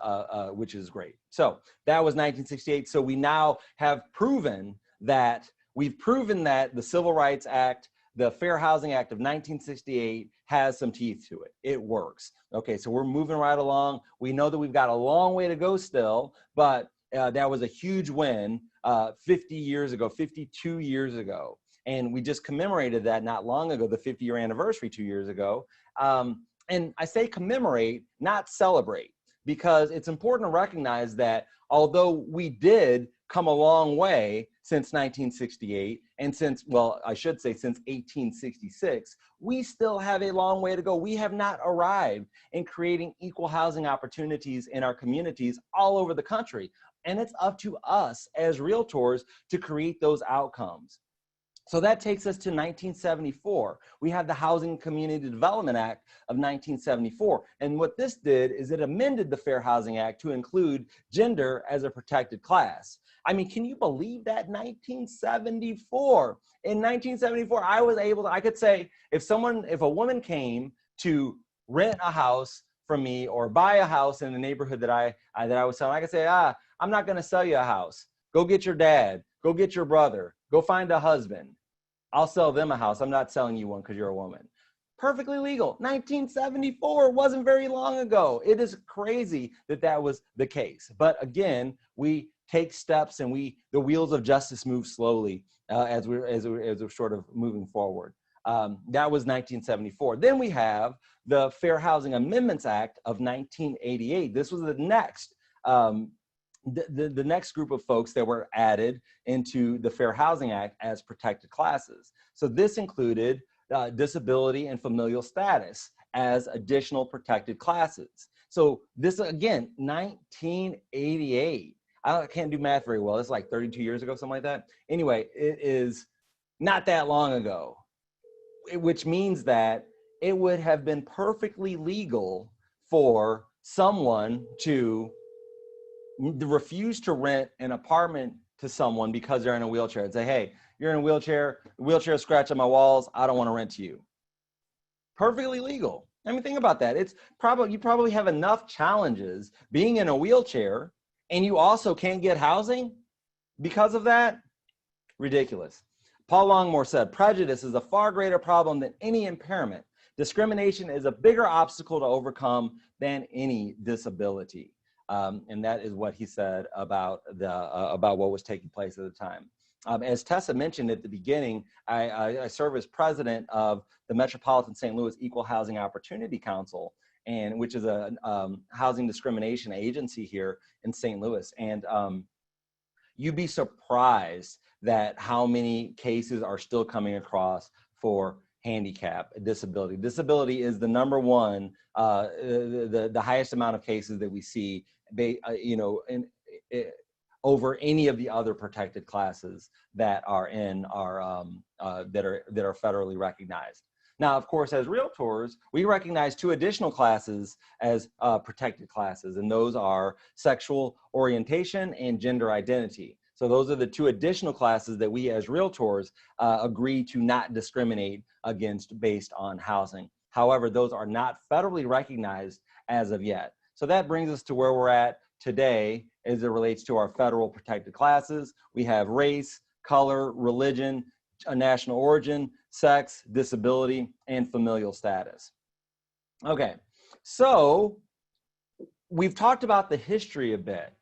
Speaker 2: great. So that was 1968. So we now have proven that the Civil Rights Act, the Fair Housing Act of 1968 has some teeth to it. It works. Okay, so we're moving right along. We know that we've got a long way to go still, but that was a huge win 50 years ago, 52 years ago. And we just commemorated that not long ago, the 50-year anniversary 2 years ago. And I say commemorate, not celebrate, because it's important to recognize that although we did come a long way since 1968, and since, well, I should say since 1866, we still have a long way to go. We have not arrived in creating equal housing opportunities in our communities all over the country. And it's up to us as realtors to create those outcomes. So that takes us to 1974. We have the Housing Community Development Act of 1974. And what this did is it amended the Fair Housing Act to include gender as a protected class. I mean, can you believe that? 1974. In 1974, I was able to, I could say, if a woman came to rent a house from me or buy a house in the neighborhood that I was selling, I could say, I'm not gonna sell you a house. Go get your dad, go get your brother, go find a husband. I'll sell them a house. I'm not selling you one because you're a woman. Perfectly legal. 1974 wasn't very long ago. It is crazy that that was the case. But again, we take steps and the wheels of justice move slowly as we're sort of moving forward. That was 1974. Then we have the Fair Housing Amendments Act of 1988. This was the next the next group of folks that were added into the Fair Housing Act as protected classes. So this included disability and familial status as additional protected classes. So this, again, 1988. I can't do math very well. It's like 32 years ago, something like that. Anyway, it is not that long ago, which means that it would have been perfectly legal for someone to refuse to rent an apartment to someone because they're in a wheelchair and say, hey, you're in a wheelchair, the wheelchair scratching my walls, I don't want to rent to you. Perfectly legal. I mean, think about that. You probably have enough challenges being in a wheelchair and you also can't get housing because of that. Ridiculous. Paul Longmore said, prejudice is a far greater problem than any impairment. Discrimination is a bigger obstacle to overcome than any disability. And that is what he said about what was taking place at the time. As Tessa mentioned at the beginning, I serve as president of the Metropolitan St. Louis Equal Housing Opportunity Council, which is a housing discrimination agency here in St. Louis. And you'd be surprised that how many cases are still coming across for handicap, disability. Disability is the number one, the highest amount of cases that we see, over any of the other protected classes that are in our that are federally recognized. Now, of course, as realtors, we recognize two additional classes as protected classes, and those are sexual orientation and gender identity. So those are the two additional classes that we as realtors agree to not discriminate against based on housing. However, those are not federally recognized as of yet. So that brings us to where we're at today as it relates to our federal protected classes. We have race, color, religion, national origin, sex, disability, and familial status. Okay, so we've talked about the history a bit.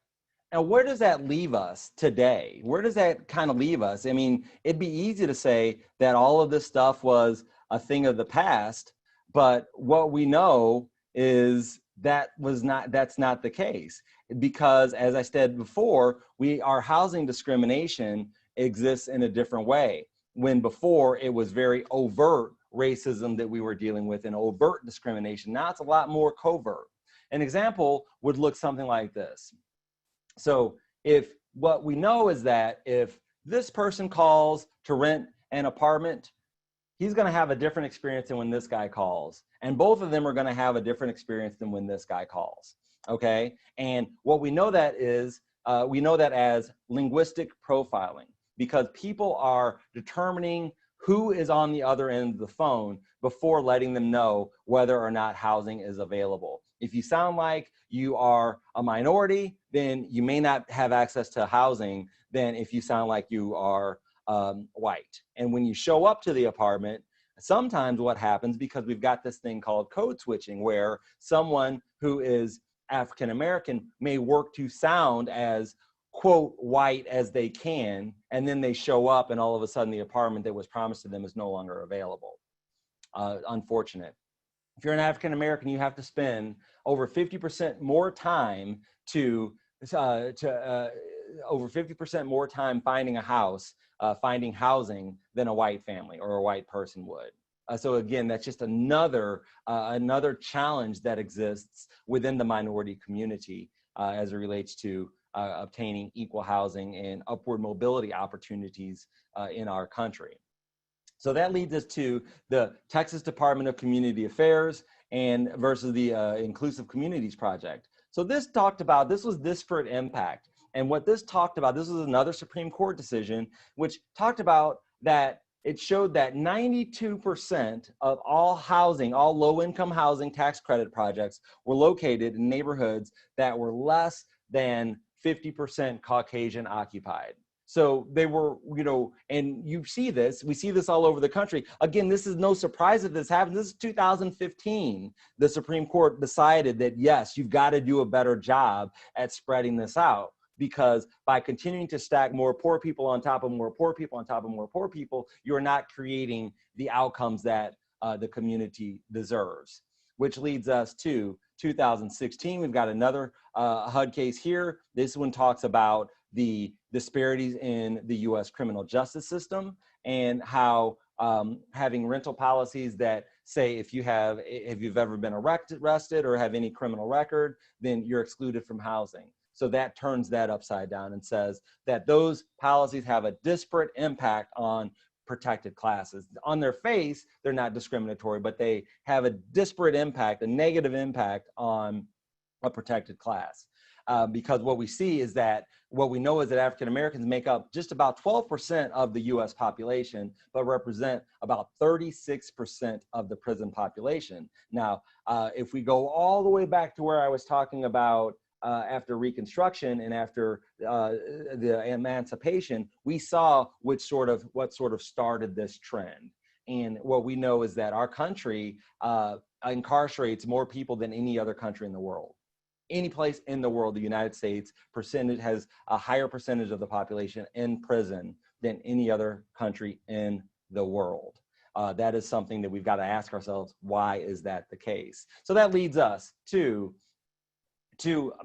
Speaker 2: Now, where does that leave us today? Where does that kind of leave us? I mean, it'd be easy to say that all of this stuff was a thing of the past, but what we know is that's not the case, because as I said before, our housing discrimination exists in a different way. When before it was very overt racism that we were dealing with and overt discrimination, now it's a lot more covert. An example would look something like this. So if what we know is that if this person calls to rent an apartment, he's going to have a different experience than when this guy calls. And both of them are going to have a different experience than when this guy calls. Okay. And what we know that is, we know that as linguistic profiling, because people are determining who is on the other end of the phone before letting them know whether or not housing is available. If you sound like you are a minority, then you may not have access to housing than if you sound like you are white. And when you show up to the apartment, sometimes what happens, because we've got this thing called code switching, where someone who is African American may work to sound as quote white as they can, and then they show up and all of a sudden the apartment that was promised to them is no longer available. Unfortunate. If you're an African American, you have to spend over 50% more time to over 50% more time finding a house, finding housing than a white family or a white person would. So again, that's just another challenge that exists within the minority community as it relates to obtaining equal housing and upward mobility opportunities in our country. So that leads us to the Texas Department of Community Affairs and versus the Inclusive Communities Project. So this was disparate impact. And what this talked about, this was another Supreme Court decision, which talked about that it showed that 92% of all housing, all low-income housing tax credit projects were located in neighborhoods that were less than 50% Caucasian occupied. So they were, and we see this all over the country. Again, this is no surprise that this happened. This is 2015. The Supreme Court decided that, yes, you've got to do a better job at spreading this out, because by continuing to stack more poor people on top of more poor people on top of more poor people, you're not creating the outcomes that the community deserves. Which leads us to 2016. We've got another HUD case here. This one talks about the disparities in the U.S. criminal justice system and how having rental policies that say if you've ever been arrested or have any criminal record, then you're excluded from housing. So that turns that upside down and says that those policies have a disparate impact on protected classes. On their face, they're not discriminatory, but they have a disparate impact, a negative impact on a protected class. Because what we know is that African Americans make up just about 12% of the US population, but represent about 36% of the prison population. Now, if we go all the way back to where I was talking about after Reconstruction and after the emancipation, we saw what sort of started this trend. And what we know is that our country incarcerates more people than any other country in the world. Any place in the world, the United States has a higher percentage of the population in prison than any other country in the world. That is something that we've got to ask ourselves, why is that the case? So that leads us to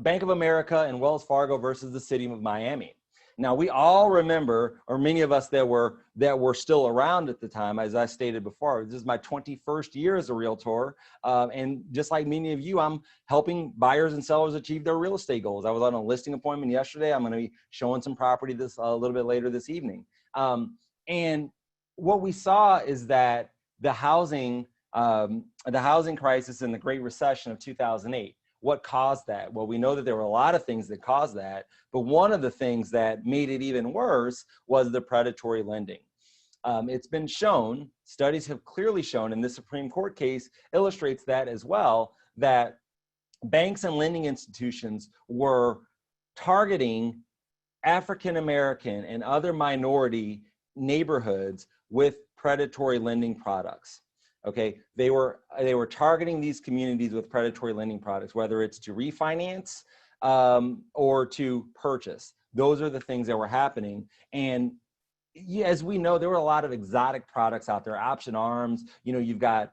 Speaker 2: Bank of America and Wells Fargo versus the city of Miami. Now, we all remember, or many of us that were still around at the time, as I stated before, this is my 21st year as a realtor. And just like many of you, I'm helping buyers and sellers achieve their real estate goals. I was on a listing appointment yesterday. I'm going to be showing some property a little bit later this evening. And what we saw is that the housing crisis and the Great Recession of 2008, what caused that? Well, we know that there were a lot of things that caused that, but one of the things that made it even worse was the predatory lending. It's been shown, studies have clearly shown, and this Supreme Court case illustrates that as well, that banks and lending institutions were targeting African American and other minority neighborhoods with predatory lending products. Okay, they were targeting these communities with predatory lending products, whether it's to refinance or to purchase. Those are the things that were happening. And as we know, there were a lot of exotic products out there, option arms. You've got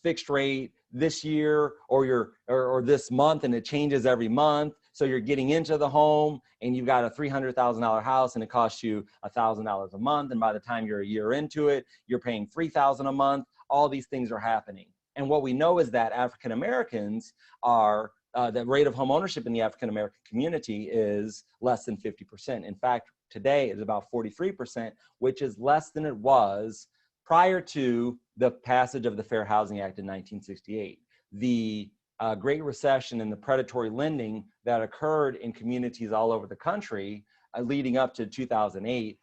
Speaker 2: fixed rate this year or this month, and it changes every month. So you're getting into the home and you've got a $300,000 house and it costs you $1,000 a month. And by the time you're a year into it, you're paying $3,000 a month. All these things are happening. And what we know is that African Americans are, the rate of home ownership in the African American community is less than 50%. In fact, today it's about 43%, which is less than it was prior to the passage of the Fair Housing Act in 1968. The Great Recession and the predatory lending that occurred in communities all over the country leading up to 2008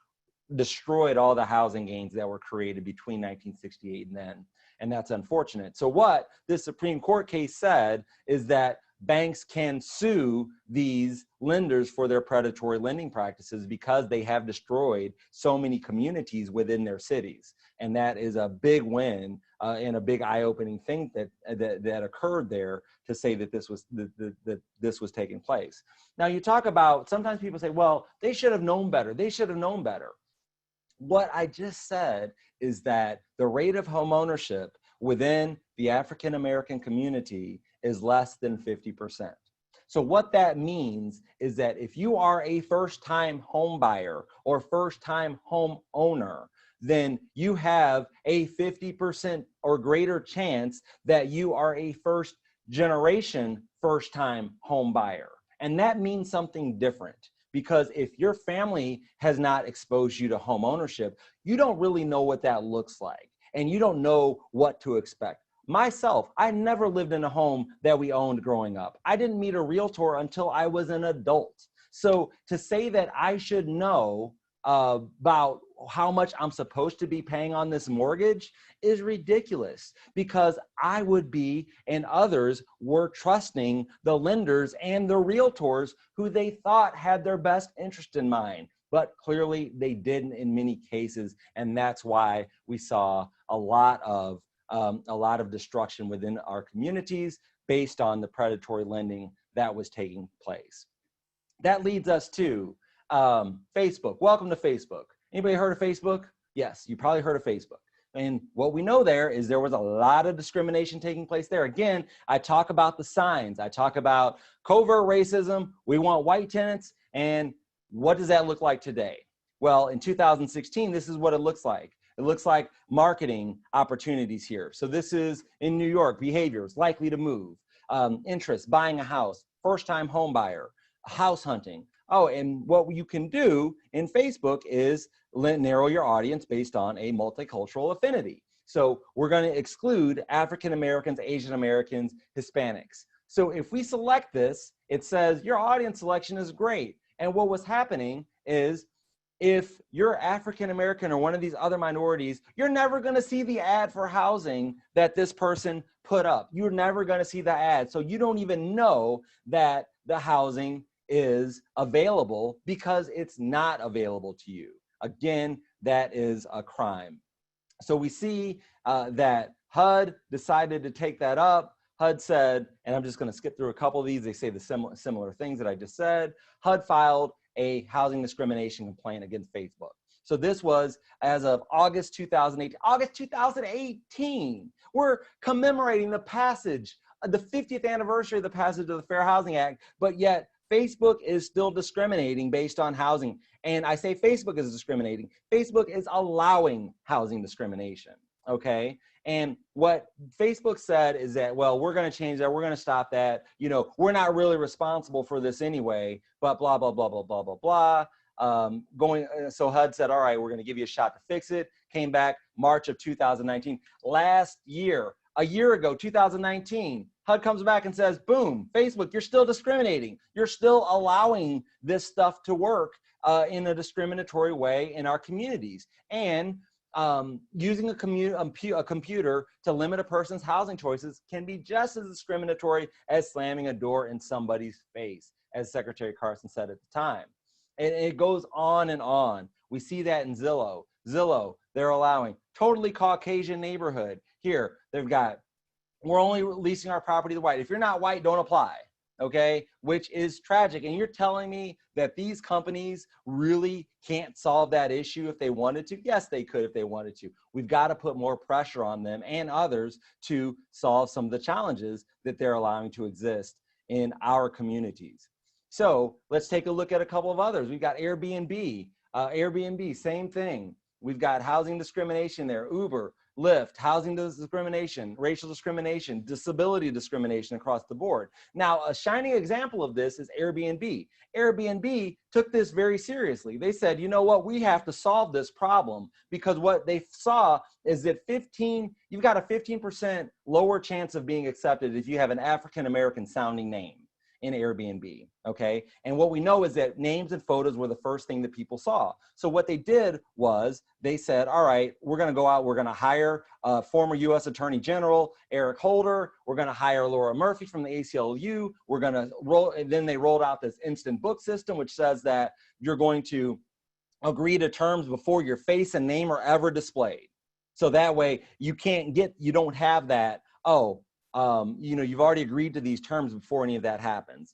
Speaker 2: destroyed all the housing gains that were created between 1968 and then. And that's unfortunate. So what this Supreme Court case said is that banks can sue these lenders for their predatory lending practices because they have destroyed so many communities within their cities. And that is a big win and a big eye-opening thing that occurred there to say that this was taking place. Now you talk about, sometimes people say, well, they should have known better. They should have known better. What I just said is that the rate of home ownership within the African American community is less than 50%. So what that means is that if you are a first-time home buyer or first-time home owner, then you have a 50% or greater chance that you are a first generation first-time home buyer. And that means something different, because if your family has not exposed you to home ownership, you don't really know what that looks like, and you don't know what to expect. Myself, I never lived in a home that we owned growing up. I didn't meet a realtor until I was an adult. So to say that I should know about how much I'm supposed to be paying on this mortgage is ridiculous, because I would be, and others were, trusting the lenders and the realtors who they thought had their best interest in mind. But clearly they didn't in many cases, and that's why we saw a lot of destruction within our communities based on the predatory lending that was taking place. That leads us to Facebook. Welcome to Facebook. Anybody heard of Facebook? Yes, you probably heard of Facebook. And what we know there is there was a lot of discrimination taking place there. Again, I talk about the signs. I talk about covert racism. We want white tenants. And what does that look like today? Well, in 2016, this is what it looks like. It looks like marketing opportunities here. So this is in New York, behaviors, likely to move, interest, buying a house, first-time home buyer, house hunting. Oh, and what you can do in Facebook is narrow your audience based on a multicultural affinity. So we're going to exclude African Americans, Asian Americans, Hispanics. So if we select this, it says your audience selection is great. And what was happening is, if you're African American or one of these other minorities, you're never going to see the ad for housing that this person put up. You're never going to see the ad. So you don't even know that the housing is available, because it's not available to you. Again, that is a crime. So we see that HUD decided to take that up. HUD said, and I'm just going to skip through a couple of these. They say the similar things that I just said. HUD filed a housing discrimination complaint against Facebook. So this was as of August 2018. August 2018, we're commemorating the passage, the 50th anniversary of the passage of the Fair Housing Act, but yet Facebook is still discriminating based on housing. And I say Facebook is discriminating. Facebook is allowing housing discrimination, okay? And what Facebook said is that, well, we're going to change that. We're going to stop that. You know, we're not really responsible for this anyway, but blah, blah, blah, blah, blah, blah, blah. So HUD said, all right, we're going to give you a shot to fix it. Came back March of 2019. Last year, a year ago, 2019, HUD comes back and says, boom, Facebook, you're still discriminating. You're still allowing this stuff to work in a discriminatory way in our communities. And using a computer to limit a person's housing choices can be just as discriminatory as slamming a door in somebody's face, as Secretary Carson said at the time. And it goes on and on. We see that in Zillow. Zillow, they're allowing totally Caucasian neighborhood. Here, they've got, we're only leasing our property to white. If you're not white, don't apply, okay? Which is tragic. And you're telling me that these companies really can't solve that issue if they wanted to? Yes, they could if they wanted to. We've got to put more pressure on them and others to solve some of the challenges that they're allowing to exist in our communities. So let's take a look at a couple of others. We've got Airbnb. Airbnb, same thing. We've got housing discrimination there. Uber, Lyft, housing discrimination, racial discrimination, disability discrimination across the board. Now, a shining example of this is Airbnb. Airbnb took this very seriously. They said, you know what, we have to solve this problem, because what they saw is that you've got a 15% lower chance of being accepted if you have an African-American sounding name in Airbnb, okay? And what we know is that names and photos were the first thing that people saw. So what they did was they said, all right, we're gonna go out, we're gonna hire former US Attorney General Eric Holder, we're gonna hire Laura Murphy from the ACLU, we're gonna then they rolled out this instant book system, which says that you're going to agree to terms before your face and name are ever displayed. So that way you don't have that, you know, you've already agreed to these terms before any of that happens.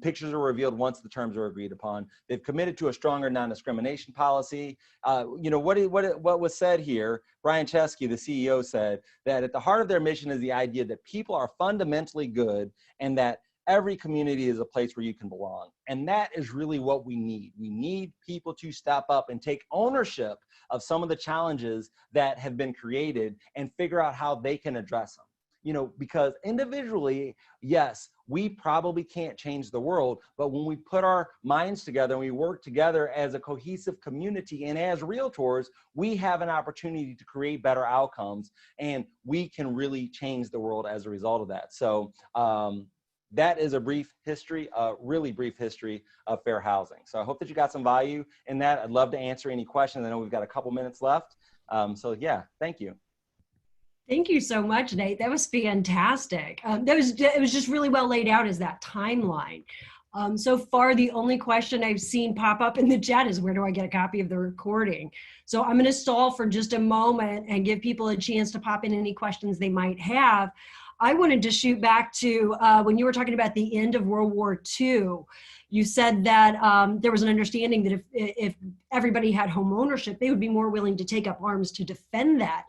Speaker 2: Pictures are revealed once the terms are agreed upon. They've committed to a stronger non-discrimination policy. You know, what was said here, Brian Chesky, the CEO, said that at the heart of their mission is the idea that people are fundamentally good, and that every community is a place where you can belong. And that is really what we need. We need people to step up and take ownership of some of the challenges that have been created and figure out how they can address them. You know, because individually, yes, we probably can't change the world, but when we put our minds together and we work together as a cohesive community and as realtors, we have an opportunity to create better outcomes, and we can really change the world as a result of that. So that is a brief history, a really brief history of fair housing. So I hope that you got some value in that. I'd love to answer any questions. I know we've got a couple minutes left. So yeah, thank you.
Speaker 1: Thank you so much, Nate. That was fantastic. It was just really well laid out as that timeline. So far, the only question I've seen pop up in the chat is, where do I get a copy of the recording? So I'm going to stall for just a moment and give people a chance to pop in any questions they might have. I wanted to shoot back to when you were talking about the end of World War II. You said that there was an understanding that if everybody had home ownership, they would be more willing to take up arms to defend that.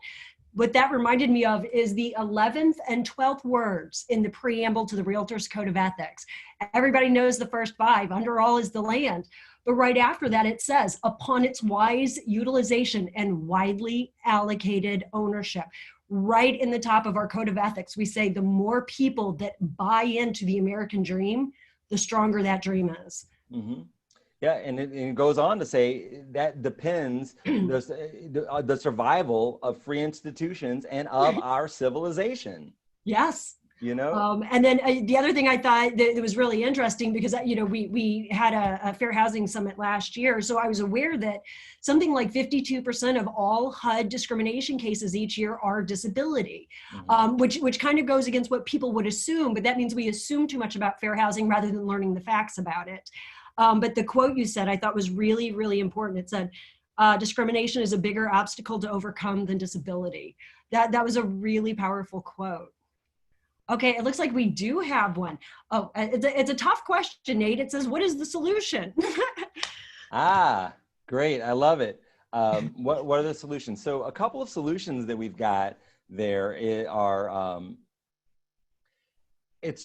Speaker 1: What that reminded me of is the 11th and 12th words in the preamble to the Realtors Code of Ethics. Everybody knows the first 5, under all is the land. But right after that, it says, upon its wise utilization and widely allocated ownership. Right in the top of our Code of Ethics, we say the more people that buy into the American dream, the stronger that dream is.
Speaker 2: Mm-hmm. Yeah, and it goes on to say that depends the survival of free institutions and of our civilization.
Speaker 1: Yes.
Speaker 2: You know,
Speaker 1: and then the other thing I thought that was really interesting, because we had a fair housing summit last year, so I was aware that something like 52% of all HUD discrimination cases each year are disability, which kind of goes against what people would assume, but that means we assume too much about fair housing rather than learning the facts about it. But the quote you said I thought was really, really important. It said, discrimination is a bigger obstacle to overcome than disability. That was a really powerful quote. Okay, it looks like we do have one. Oh, it's a tough question, Nate. It says, what is the solution?
Speaker 2: Great. I love it. What are the solutions? So a couple of solutions that we've got there are, it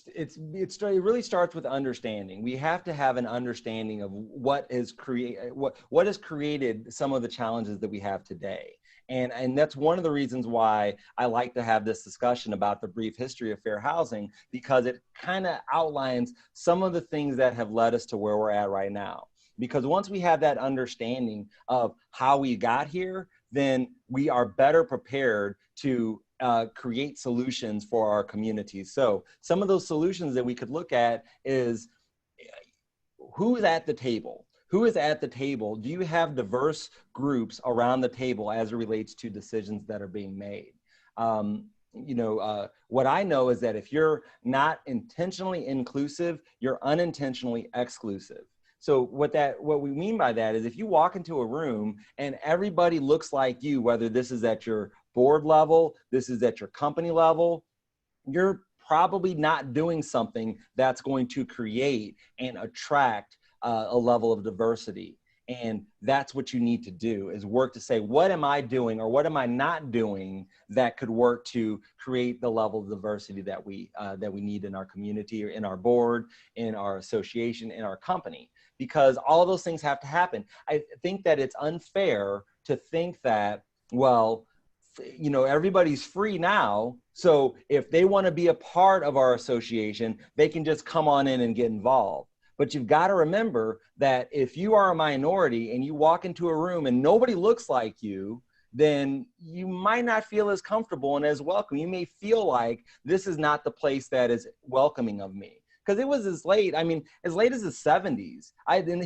Speaker 2: really starts with understanding. We have to have an understanding of what has created some of the challenges that we have today. And that's one of the reasons why I like to have this discussion about the brief history of fair housing, because it kind of outlines some of the things that have led us to where we're at right now. Because once we have that understanding of how we got here, then we are better prepared to create solutions for our communities. So some of those solutions that we could look at is, who's at the table? Who is at the table? Do you have diverse groups around the table as it relates to decisions that are being made? What I know is that if you're not intentionally inclusive, you're unintentionally exclusive. So what we mean by that is, if you walk into a room and everybody looks like you, whether this is at your board level, this is at your company level, you're probably not doing something that's going to create and attract a level of diversity. And that's what you need to do, is work to say, what am I doing or what am I not doing that could work to create the level of diversity that we need in our community, or in our board, in our association, in our company, because all of those things have to happen. I think that it's unfair to think that, well, everybody's free now, so if they want to be a part of our association, they can just come on in and get involved. But you've got to remember that if you are a minority and you walk into a room and nobody looks like you, then you might not feel as comfortable and as welcome. You may feel like this is not the place that is welcoming of me. Because it was as late as the 70s.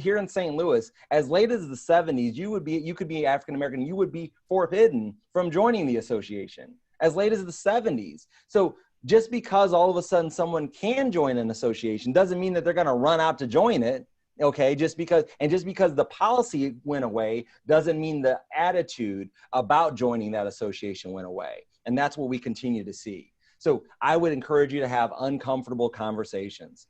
Speaker 2: Here in St. Louis, as late as the 70s, you could be African American, you would be forbidden from joining the association. As late as the 70s. So just because all of a sudden someone can join an association doesn't mean that they're going to run out to join it. Okay, just because the policy went away doesn't mean the attitude about joining that association went away. And that's what we continue to see. So I would encourage you to have uncomfortable conversations.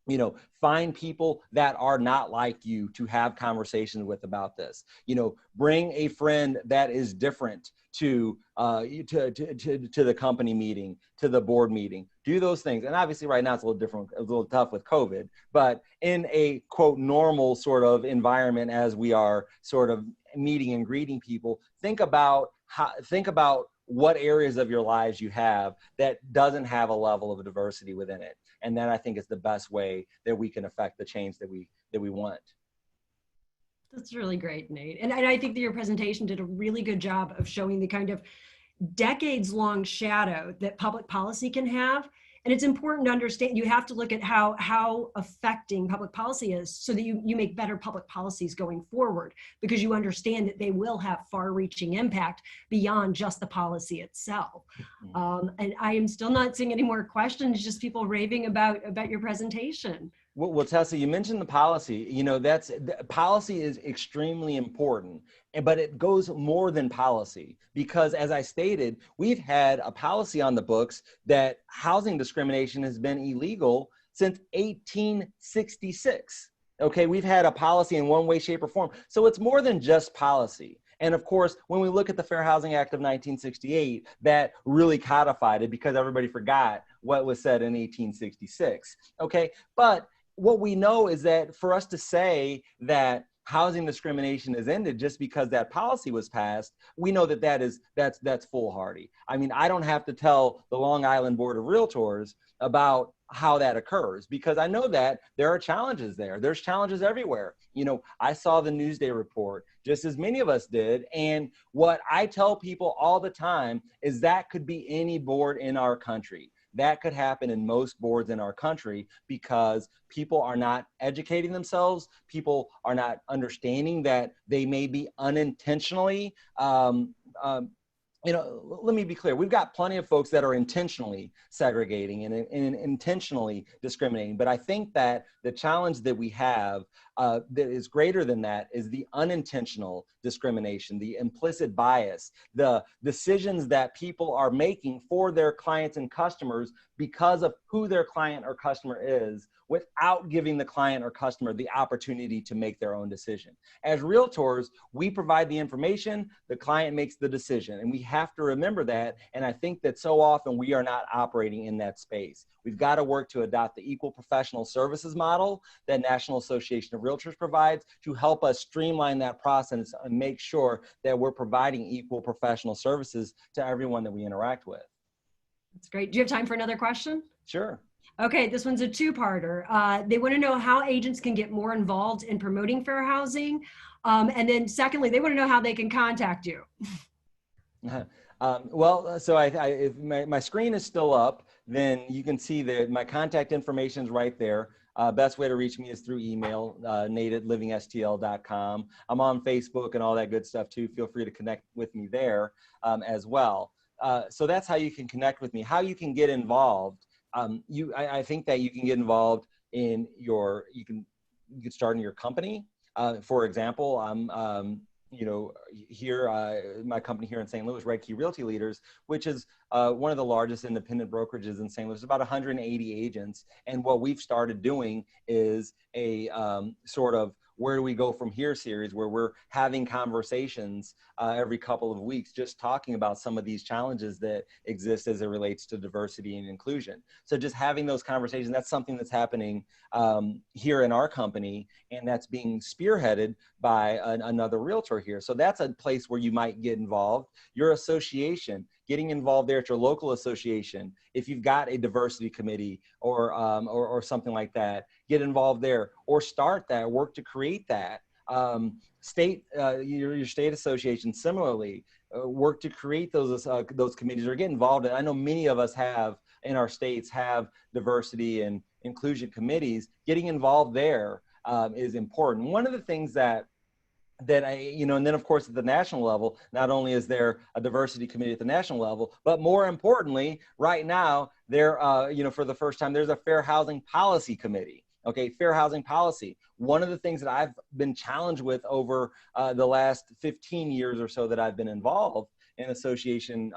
Speaker 2: You know, find people that are not like you to have conversations with about this. You know, bring a friend that is different to the company meeting, to the board meeting. Do those things. And obviously right now it's a little different, a little tough with COVID, but in a quote normal sort of environment as we are sort of meeting and greeting people, think about what areas of your lives you have that doesn't have a level of diversity within it. And that I think is the best way that we can affect the change that we want.
Speaker 1: That's really great, Nate. And I think that your presentation did a really good job of showing the kind of decades-long shadow that public policy can have. And it's important to understand, you have to look at how affecting public policy is so that you make better public policies going forward, because you understand that they will have far-reaching impact beyond just the policy itself. And I am still not seeing any more questions, just people raving about your presentation.
Speaker 2: Well, Tessa, you mentioned the policy. You know, policy is extremely important, but it goes more than policy, because as I stated, we've had a policy on the books that housing discrimination has been illegal since 1866. Okay, we've had a policy in one way, shape, or form. So it's more than just policy. And of course, when we look at the Fair Housing Act of 1968, that really codified it, because everybody forgot what was said in 1866. Okay, but what we know is that for us to say that housing discrimination is ended just because that policy was passed, we know that that's foolhardy. I mean, I don't have to tell the Long Island Board of Realtors about how that occurs, because I know that there are challenges there. There's challenges everywhere. You know, I saw the Newsday report, just as many of us did. And what I tell people all the time is that could be any board in our country. That could happen in most boards in our country, because people are not educating themselves. People are not understanding that they may be unintentionally, you know, let me be clear. We've got plenty of folks that are intentionally segregating and intentionally discriminating. But I think that the challenge that we have that is greater than that is the unintentional discrimination, the implicit bias, the decisions that people are making for their clients and customers because of who their client or customer is, without giving the client or customer the opportunity to make their own decision. As realtors, we provide the information, the client makes the decision, and we have to remember that. And I think that so often we are not operating in that space. We've got to work to adopt the equal professional services model that National Association of Realtors provides to help us streamline that process and make sure that we're providing equal professional services to everyone that we interact with.
Speaker 1: That's great. Do you have time for another question?
Speaker 2: Sure.
Speaker 1: Okay, this one's a two-parter. They want to know how agents can get more involved in promoting fair housing. And then secondly, they want to know how they can contact you.
Speaker 2: Well, so if my screen is still up, then you can see that my contact information is right there. Best way to reach me is through email, nate@livingstl.com. I'm on Facebook and all that good stuff too. Feel free to connect with me there as well. So that's how you can connect with me. How you can get involved. I think that you can get involved in you can start in your company. For example, I'm you know, here, my company here in St. Louis, Red Key Realty Leaders, which is one of the largest independent brokerages in St. Louis, about 180 agents. And what we've started doing is a sort of where do we go from here series, where we're having conversations every couple of weeks, just talking about some of these challenges that exist as it relates to diversity and inclusion. So just having those conversations, that's something that's happening here in our company, and that's being spearheaded by another realtor here. So that's a place where you might get involved. Your association, getting involved there at your local association. If you've got a diversity committee or something like that, get involved there, or start that, work to create that. Your state association, similarly, work to create those committees or get involved. And I know many of us have in our states have diversity and inclusion committees. Getting involved there is important. One of the things that and then of course at the national level, not only is there a diversity committee at the national level, but more importantly, right now there, for the first time, there's a fair housing policy committee. Okay, fair housing policy. One of the things that I've been challenged with over the last 15 years or so that I've been involved in association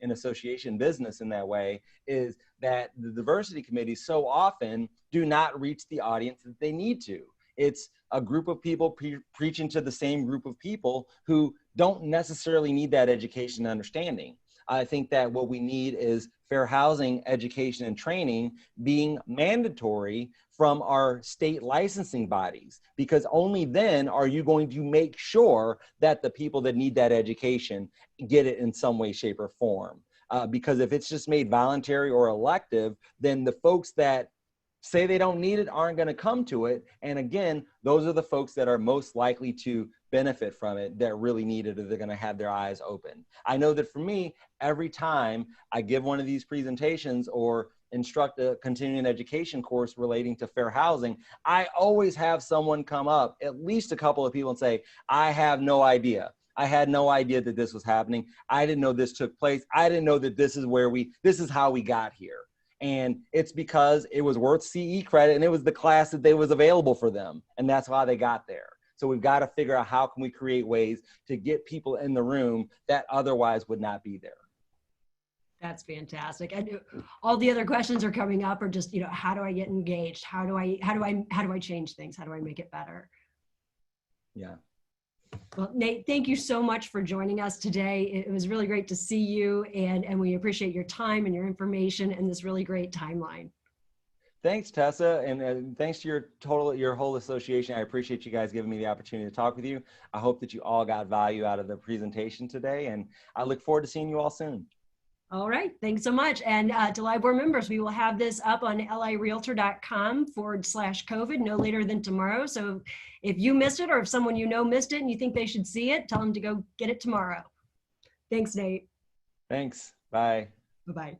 Speaker 2: in association business in that way, is that the diversity committees so often do not reach the audience that they need to. It's a group of people preaching to the same group of people who don't necessarily need that education and understanding. I think that what we need is fair housing education and training being mandatory from our state licensing bodies, because only then are you going to make sure that the people that need that education get it in some way, shape, or form. Because if it's just made voluntary or elective, then the folks that say they don't need it aren't going to come to it. And again, those are the folks that are most likely to benefit from it, that really need it, or they're going to have their eyes open. I know that for me, every time I give one of these presentations or instruct a continuing education course relating to fair housing, I always have someone come up, at least a couple of people, and say, I have no idea. I had no idea that this was happening. I didn't know this took place. I didn't know that this is how we got here. And it's because it was worth CE credit and it was the class that was available for them. And that's why they got there. So we've got to figure out how can we create ways to get people in the room that otherwise would not be there.
Speaker 1: That's fantastic. And all the other questions are coming up are just, how do I get engaged? How do I change things? How do I make it better?
Speaker 2: Yeah.
Speaker 1: Well, Nate, thank you so much for joining us today. It was really great to see you, and we appreciate your time and your information and this really great timeline.
Speaker 2: Thanks, Tessa, and thanks to your whole association. I appreciate you guys giving me the opportunity to talk with you. I hope that you all got value out of the presentation today, and I look forward to seeing you all soon.
Speaker 1: All right, thanks so much. And to live board members, we will have this up on lirealtor.com/COVID no later than tomorrow. So if you missed it, or if someone you know missed it and you think they should see it, tell them to go get it tomorrow. Thanks, Nate.
Speaker 2: Thanks. Bye.
Speaker 1: Bye-bye.